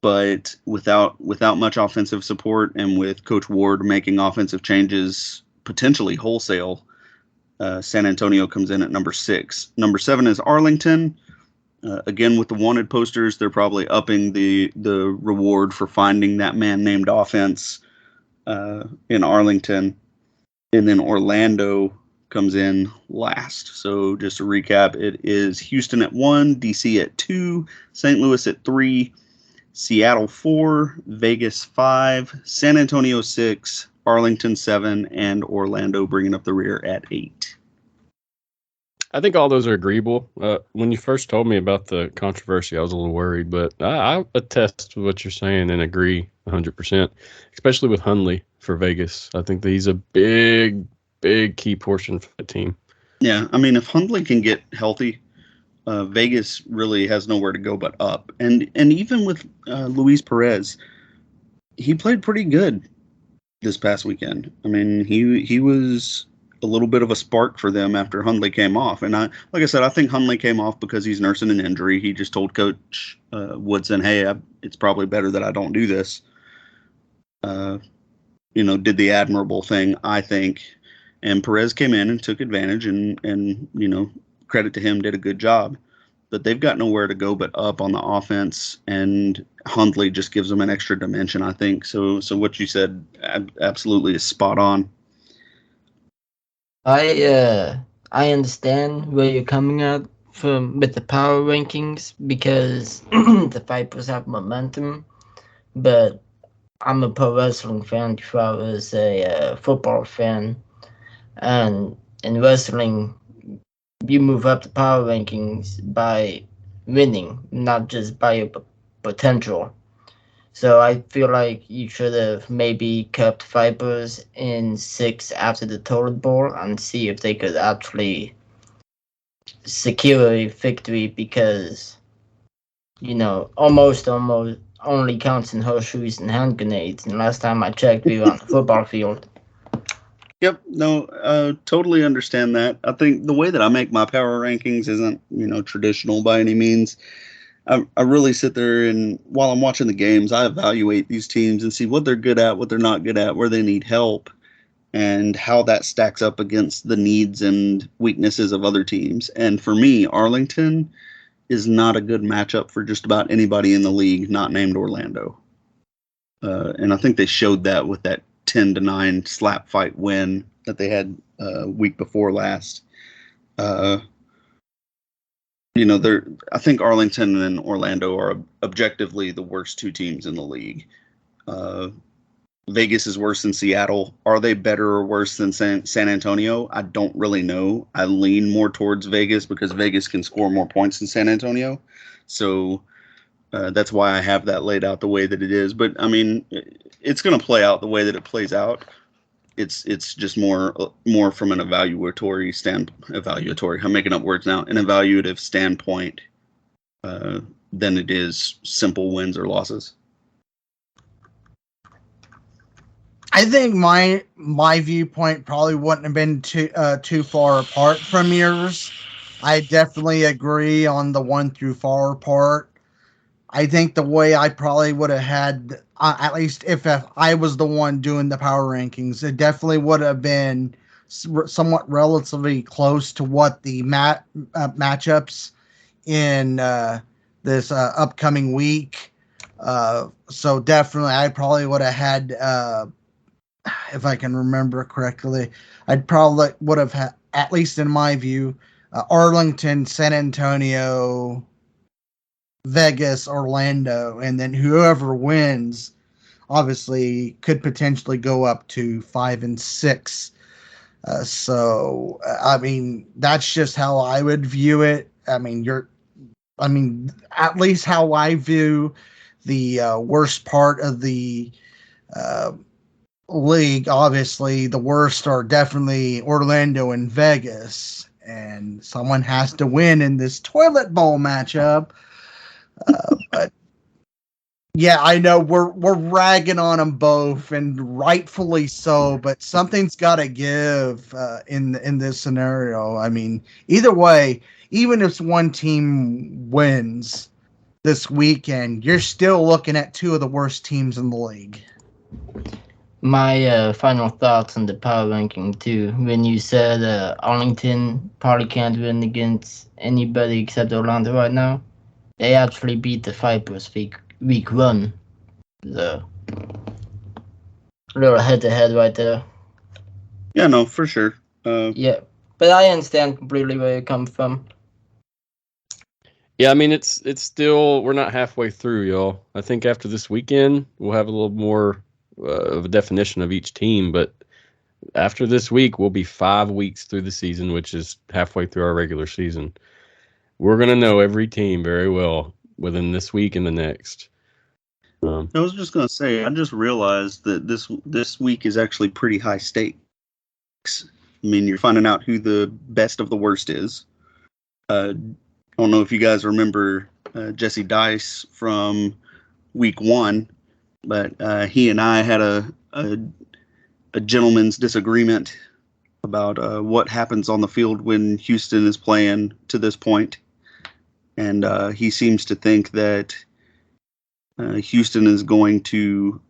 but without much offensive support and with Coach Ward making offensive changes potentially wholesale, San Antonio comes in at number 6. Number 7 is Arlington. Again, with the wanted posters, they're probably upping the reward for finding that man-named offense in Arlington. And then Orlando comes in last. So just to recap, it is Houston at 1, DC at 2, St. Louis at 3, Seattle 4, Vegas 5, San Antonio 6, Arlington 7, and Orlando bringing up the rear at 8. I think all those are agreeable. When you first told me about the controversy, I was a little worried, but I attest to what you're saying and agree 100%, especially with Hundley for Vegas. I think that he's a big key portion for the team. Yeah, I mean, if Hundley can get healthy, Vegas really has nowhere to go but up. And even with Luis Perez, he played pretty good this past weekend. I mean, he was a little bit of a spark for them after Hundley came off. And like I said, I think Hundley came off because he's nursing an injury. He just told Coach Woodson, hey, it's probably better that I don't do this. Did the admirable thing, I think. And Perez came in and took advantage and credit to him, did a good job. But they've got nowhere to go but up on the offense, and Hundley just gives them an extra dimension, I think. So what you said absolutely is spot on. I understand where you're coming at from with the power rankings because the Vipers have momentum, but I'm a pro wrestling fan before I was a football fan, and in wrestling, you move up the power rankings by winning, not just by your potential. So I feel like you should have maybe kept Vipers in 6 after the toilet bowl and see if they could actually secure a victory because, almost only counts in horseshoes and hand grenades. And last time I checked, we were on the football field. Yep, no, totally understand that. I think the way that I make my power rankings isn't, traditional by any means. I really sit there and while I'm watching the games, I evaluate these teams and see what they're good at, what they're not good at, where they need help, and how that stacks up against the needs and weaknesses of other teams. And for me, Arlington is not a good matchup for just about anybody in the league not named Orlando. And I think they showed that with that 10-9 slap fight win that they had week before last. I think Arlington and Orlando are objectively the worst 2 teams in the league. Vegas is worse than Seattle. Are they better or worse than San Antonio? I don't really know. I lean more towards Vegas because Vegas can score more points than San Antonio. So that's why I have that laid out the way that it is. But, I mean, it's going to play out the way that it plays out. It's just more from an evaluatory. I'm making up words now. An evaluative standpoint than it is simple wins or losses. I think my viewpoint probably wouldn't have been too far apart from yours. I definitely agree on the 1 through 4 part. I think the way I probably would have had, at least if I was the one doing the power rankings, it definitely would have been somewhat relatively close to what the matchups in this upcoming week. So definitely, I probably would have had, if I can remember correctly, I'd probably would have had, at least in my view, Arlington, San Antonio, Vegas, Orlando, and then whoever wins obviously could potentially go up to 5 and 6. So I mean, that's just how I would view it. At least how I view the worst part of the league. Obviously, the worst are definitely Orlando and Vegas, and someone has to win in this toilet bowl matchup. But yeah, I know we're ragging on them both, and rightfully so. But something's got to give in this scenario. I mean, either way, even if one team wins, this weekend, you're still looking at two of the worst teams in the league. My final thoughts on the power ranking too. When you said Arlington probably can't win against anybody except Orlando right now, they actually beat the Vipers week one. So a little head-to-head right there. Yeah, no, for sure. Yeah, but I understand completely where you come from. Yeah, I mean it's still, we're not halfway through, y'all. I think after this weekend we'll have a little more of a definition of each team, but after this week we'll be 5 weeks through the season, which is halfway through our regular season. We're gonna know every team very well within this week and the next. I was just gonna say, I just realized that this week is actually pretty high stakes. I mean, you're finding out who the best of the worst is. I don't know if you guys remember Jesse Dice from week one, but he and I had a gentleman's disagreement about what happens on the field when Houston is playing to this point. And he seems to think that Houston is going to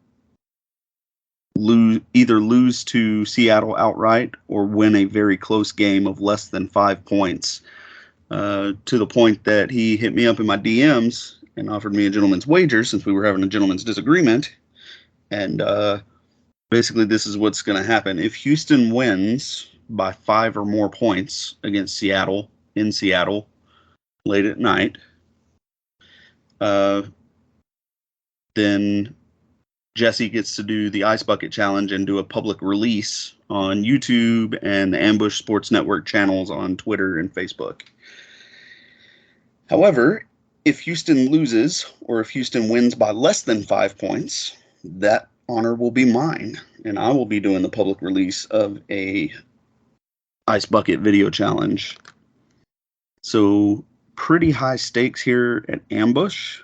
either lose to Seattle outright or win a very close game of less than 5 points, to the point that he hit me up in my DMs and offered me a gentleman's wager since we were having a gentleman's disagreement. And basically this is what's going to happen. If Houston wins by 5 or more points against Seattle in Seattle late at night, then Jesse gets to do the Ice Bucket Challenge and do a public release on YouTube and the Ambush Sports Network channels on Twitter and Facebook. However, if Houston loses or if Houston wins by less than 5 points, that honor will be mine, and I will be doing the public release of a Ice Bucket video challenge. So pretty high stakes here at Ambush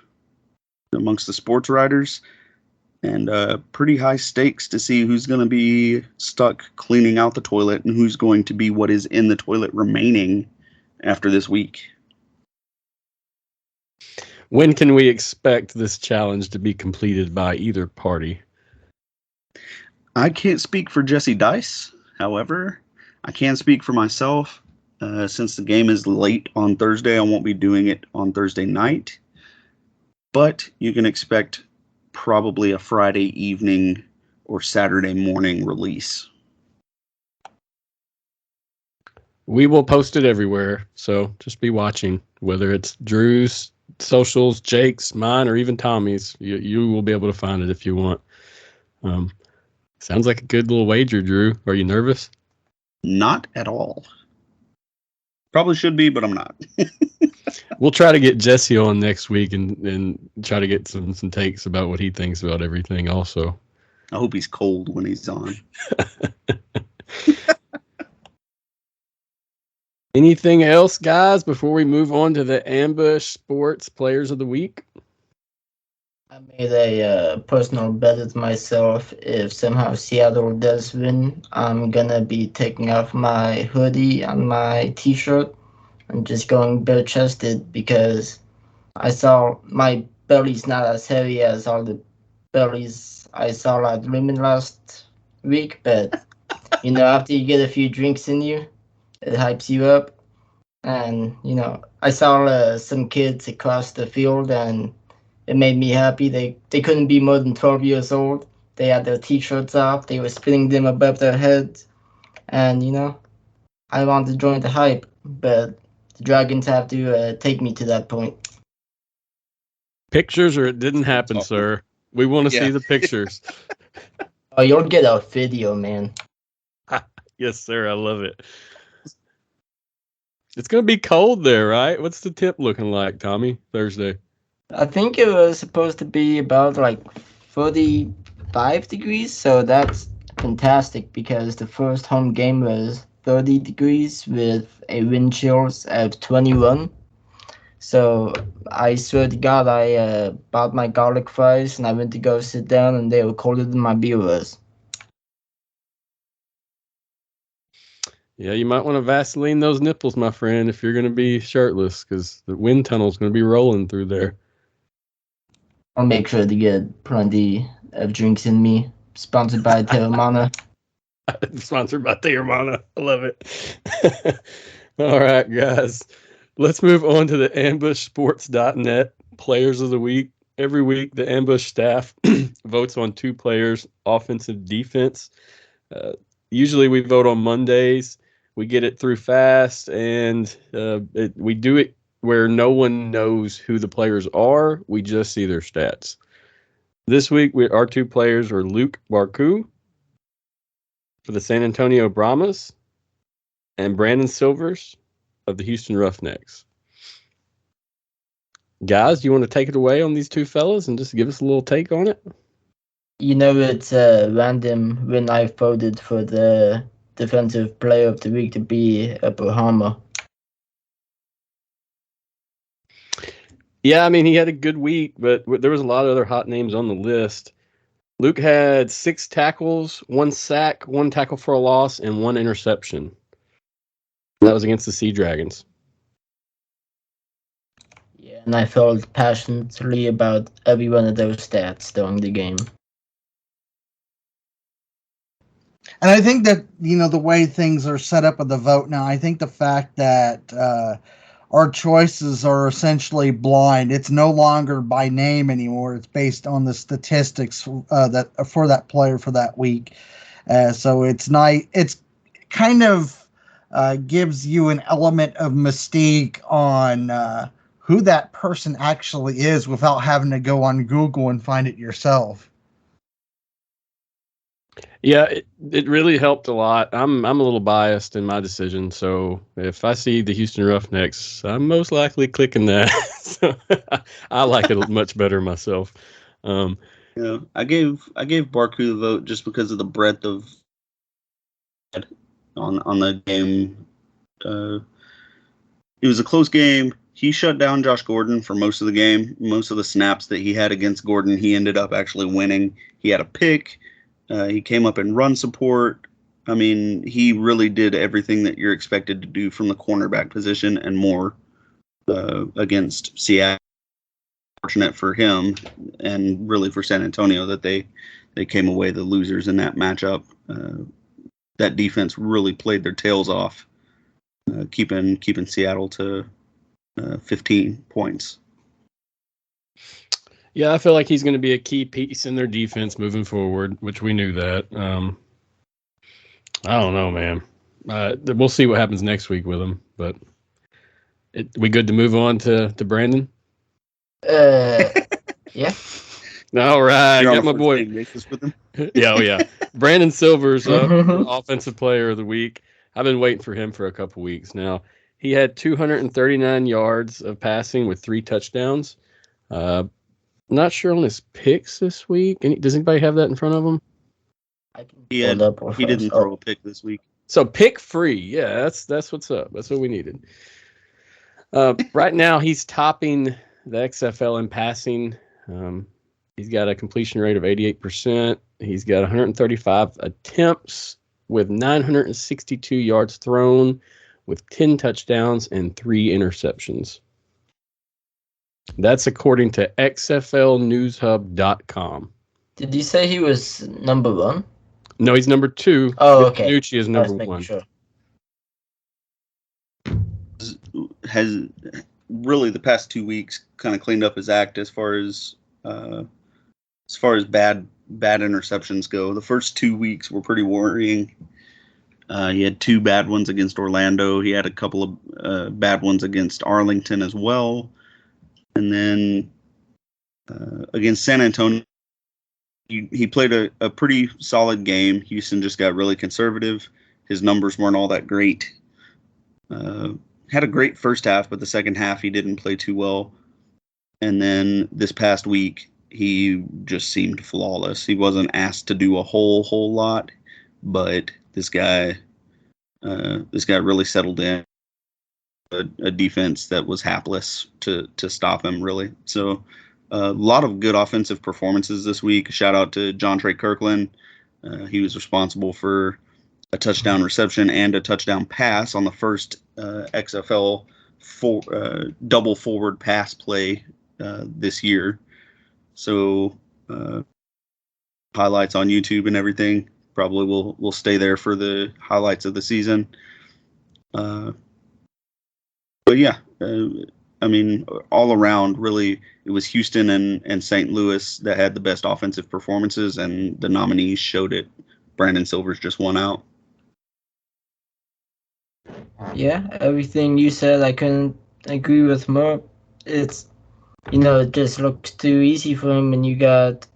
amongst the sports writers, and pretty high stakes to see who's going to be stuck cleaning out the toilet and who's going to be what is in the toilet remaining after this week. When can we expect this challenge to be completed by either party? I can't speak for Jesse Dice. However, I can speak for myself. Since the game is late on Thursday, I won't be doing it on Thursday night. But you can expect probably a Friday evening or Saturday morning release. We will post it everywhere, so just be watching, whether it's Drew's socials, Jake's, mine, or even Tommy's. You will be able to find it if you want. Sounds like a good little wager, Drew. Are you nervous? Not at all. Probably should be, but I'm not. We'll try to get Jesse on next week and try to get some takes about what he thinks about everything also. I hope he's cold when he's on. Anything else, guys, before we move on to the Ambush Sports Players of the Week? I made a personal bet with myself. If somehow Seattle does win, I'm gonna be taking off my hoodie and my t-shirt and just going bare-chested, because I saw my belly's not as heavy as all the bellies I saw at Lumen last week, but after you get a few drinks in you, it hypes you up. And I saw some kids across the field, and it made me happy. They couldn't be more than 12 years old. They had their t-shirts off. They were spinning them above their heads. And, I wanted to join the hype, but the Dragons have to take me to that point. Pictures, or it didn't happen, sir. We want to see the pictures. Oh, you'll get a video, man. Yes, sir. I love it. It's going to be cold there, right? What's the tip looking like, Tommy, Thursday? I think it was supposed to be about 45 degrees, so that's fantastic, because the first home game was 30 degrees with a wind chills of 21. So I swear to God, I bought my garlic fries and I went to go sit down, and they were colder than my beer was. Yeah, you might want to Vaseline those nipples, my friend, if you're going to be shirtless, because the wind tunnel's going to be rolling through there. I'll make sure to get plenty of drinks in me. Sponsored by Terramana. Sponsored by Theormana. I love it. All right, guys. Let's move on to the ambushsports.net players of the week. Every week, the Ambush staff votes on 2 players, offensive, defense. Usually we vote on Mondays. We get it through fast, and we do it where no one knows who the players are. We just see their stats. This week, our 2 players are Luke Barku for the San Antonio Brahmas and Brandon Silvers of the Houston Roughnecks. Guys, do you want to take it away on these 2 fellas and just give us a little take on it? It's random when I voted for the defensive player of the week to be a Brahma. Yeah, I mean, he had a good week, but there was a lot of other hot names on the list. Luke had 6 tackles, 1 sack, 1 tackle for a loss, and 1 interception. That was against the Sea Dragons. Yeah, and I felt passionately about every one of those stats during the game. And I think that, the way things are set up with the vote now, I think the fact that our choices are essentially blind. It's no longer by name anymore. It's based on the statistics that for that player for that week. So it's nice. It's kind of gives you an element of mystique on who that person actually is without having to go on Google and find it yourself. Yeah, it really helped a lot. I'm a little biased in my decision, so if I see the Houston Roughnecks, I'm most likely clicking that. So I like it much better myself. I gave Barku the vote just because of the breadth of on the game. It was a close game. He shut down Josh Gordon for most of the game. Most of the snaps that he had against Gordon, he ended up actually winning. He had a pick. He came up in run support. I mean, he really did everything that you're expected to do from the cornerback position and more against Seattle. Fortunate for him and really for San Antonio that they came away the losers in that matchup. That defense really played their tails off, keeping Seattle to 15 points. Yeah, I feel like he's going to be a key piece in their defense moving forward, which we knew that. I don't know, man. We'll see what happens next week with him. But we good to move on to Brandon? Yeah. All right, You're got on my a boy. basis with him? Yeah. Brandon Silvers, offensive player of the week. I've been waiting for him for a couple weeks now. He had 239 yards of passing with 3 touchdowns. Not sure on his picks this week. Does anybody have that in front of them? He didn't throw a pick this week. So pick free. Yeah, that's what's up. That's what we needed. Right now, he's topping the XFL in passing. He's got a completion rate of 88%. He's got 135 attempts with 962 yards thrown with 10 touchdowns and 3 interceptions. That's according to XFLnewshub.com. Did you say he was number 1? No, he's number 2. Oh, okay. Nucci is number 1. Sure. Has really the past 2 weeks kind of cleaned up his act as far as bad interceptions go. The first 2 weeks were pretty worrying. He had 2 bad ones against Orlando. He had a couple of bad ones against Arlington as well. And then against San Antonio, he played a pretty solid game. Houston just got really conservative. His numbers weren't all that great. Had a great first half, but the second half he didn't play too well. And then this past week, he just seemed flawless. He wasn't asked to do a whole lot, but this guy really settled in. A defense that was hapless to stop him, really. So a lot of good offensive performances this week. Shout out to John Trey Kirkland. He was responsible for a touchdown reception and a touchdown pass on the first XFL double forward pass play this year. so highlights on YouTube and everything. Probably will stay there for the highlights of the season. But yeah, I mean, all around, really, it was Houston and St. Louis that had the best offensive performances, and the nominees showed it. Brandon Silver's just won out. Yeah, everything you said, I couldn't agree with more. It's, it just looks too easy for him, and you got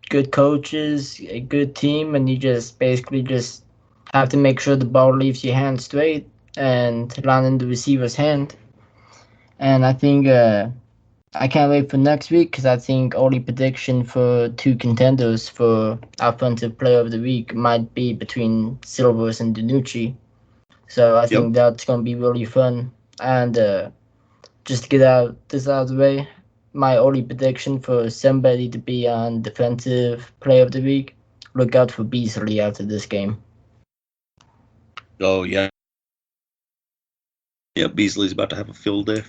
good coaches, a good team, and you just basically just have to make sure the ball leaves your hand straight and land in the receiver's hand. And I think I can't wait for next week because I think only prediction for two contenders for Offensive Player of the Week might be between Silvers and DiNucci. So I think that's going to be really fun. And just to get this out of the way, my only prediction for somebody to be on Defensive Player of the Week, look out for Beasley after this game. Oh, yeah. Yeah, Beasley's about to have a field day.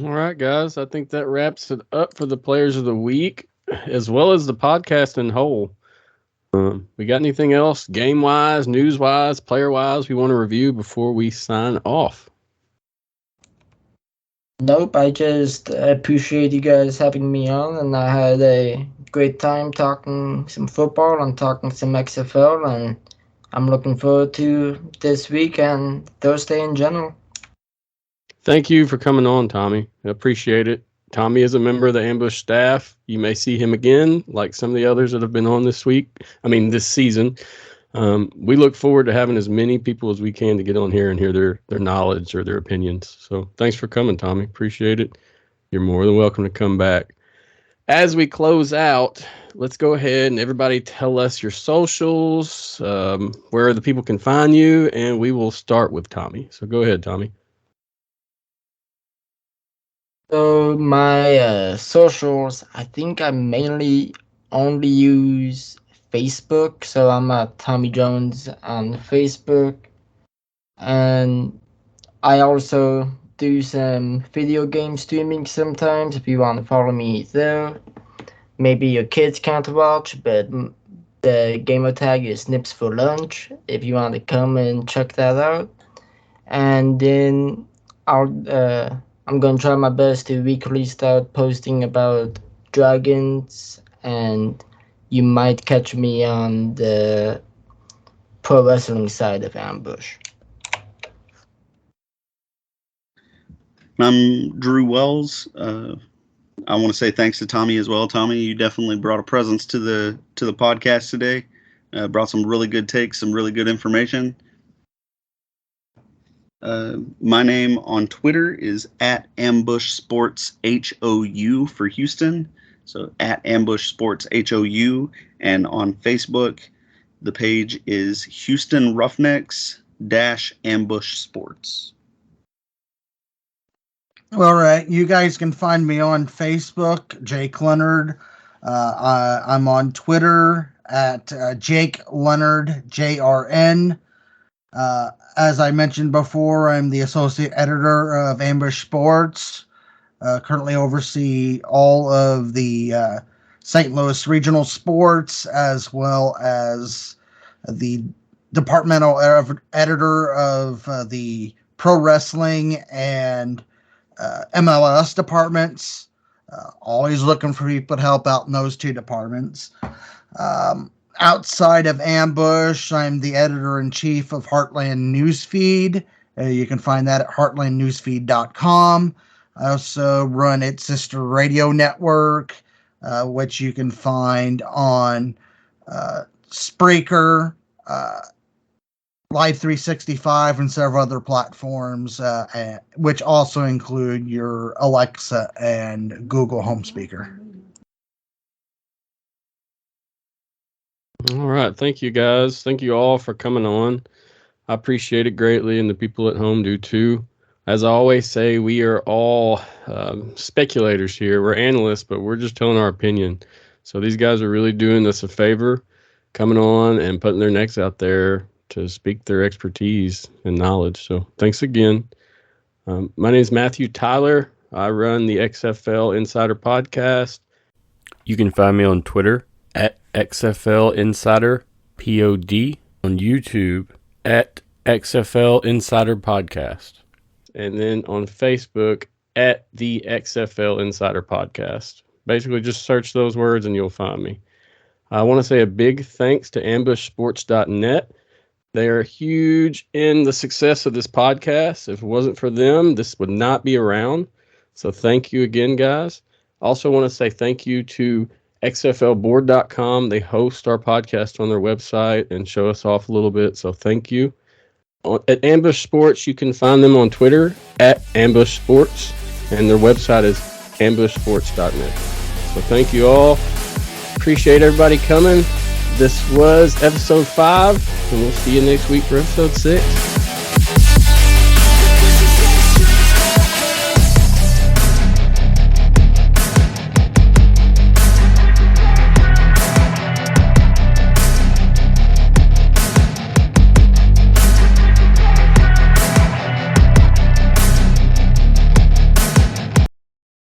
All right, guys. I think that wraps it up for the Players of the Week, as well as the podcast in whole. We got anything else, game-wise, news-wise, player-wise, we want to review before we sign off? Nope, I just appreciate you guys having me on, and I had a great time talking some football and talking some XFL, and I'm looking forward to this week and Thursday in general. Thank you for coming on, Tommy. I appreciate it. Tommy is a member of the Ambush staff. You may see him again, like some of the others that have been on this season. We look forward to having as many people as we can to get on here and hear their knowledge or their opinions. So thanks for coming, Tommy. Appreciate it. You're more than welcome to come back. As we close out, let's go ahead and everybody tell us your socials, where the people can find you, and we will start with Tommy. So go ahead, Tommy. So my socials, I think I mainly only use Facebook. So I'm at Tommy Jones on Facebook, and I also do some video game streaming sometimes. If you want to follow me there, maybe your kids can't watch, but the gamer tag is Nips for Lunch. If you want to come and check that out, and then I'm going to try my best to weekly start posting about dragons, and you might catch me on the pro wrestling side of Ambush. I'm Drew Wells. I want to say thanks to Tommy as well. Tommy, you definitely brought a presence to the podcast today. Brought some really good takes, some really good information. My name on Twitter is at Ambush Sports HOU for Houston. So at Ambush Sports HOU. And on Facebook, the page is Houston Roughnecks Ambush Sports. All right, you guys can find me on Facebook, Jake Leonard. I'm on Twitter at Jake Leonard, JRN. As I mentioned before, I'm the associate editor of Ambush Sports. Currently oversee all of the St. Louis regional sports, as well as the departmental editor of the pro wrestling and MLS departments. Always looking for people to help out in those two departments. Outside of Ambush, I'm the editor-in-chief of Heartland Newsfeed. You can find that at heartlandnewsfeed.com. I also run its sister radio network, which you can find on Spreaker, Live 365, and several other platforms, which also include your Alexa and Google Home Speaker. All right. Thank you, guys. Thank you all for coming on. I appreciate it greatly, and the people at home do too. As I always say, we are all speculators here. We're analysts, but we're just telling our opinion. So these guys are really doing us a favor, coming on and putting their necks out there to speak their expertise and knowledge. So thanks again. My name is Matthew Tyler. I run the XFL Insider Podcast. You can find me on Twitter at XFL Insider POD, on YouTube at XFL Insider Podcast, and then on Facebook at the XFL Insider Podcast. Basically, just search those words and you'll find me. I want to say a big thanks to ambushsports.net. They are huge in the success of this podcast. If it wasn't for them, this would not be around. So thank you again, guys. Also want to say thank you to XFLboard.com. They host our podcast on their website and show us off a little bit. So thank you. At Ambush Sports, you can find them on Twitter at Ambush Sports, and their website is ambushsports.net. So thank you all. Appreciate everybody coming. This was episode 5, and we'll see you next week for episode 6.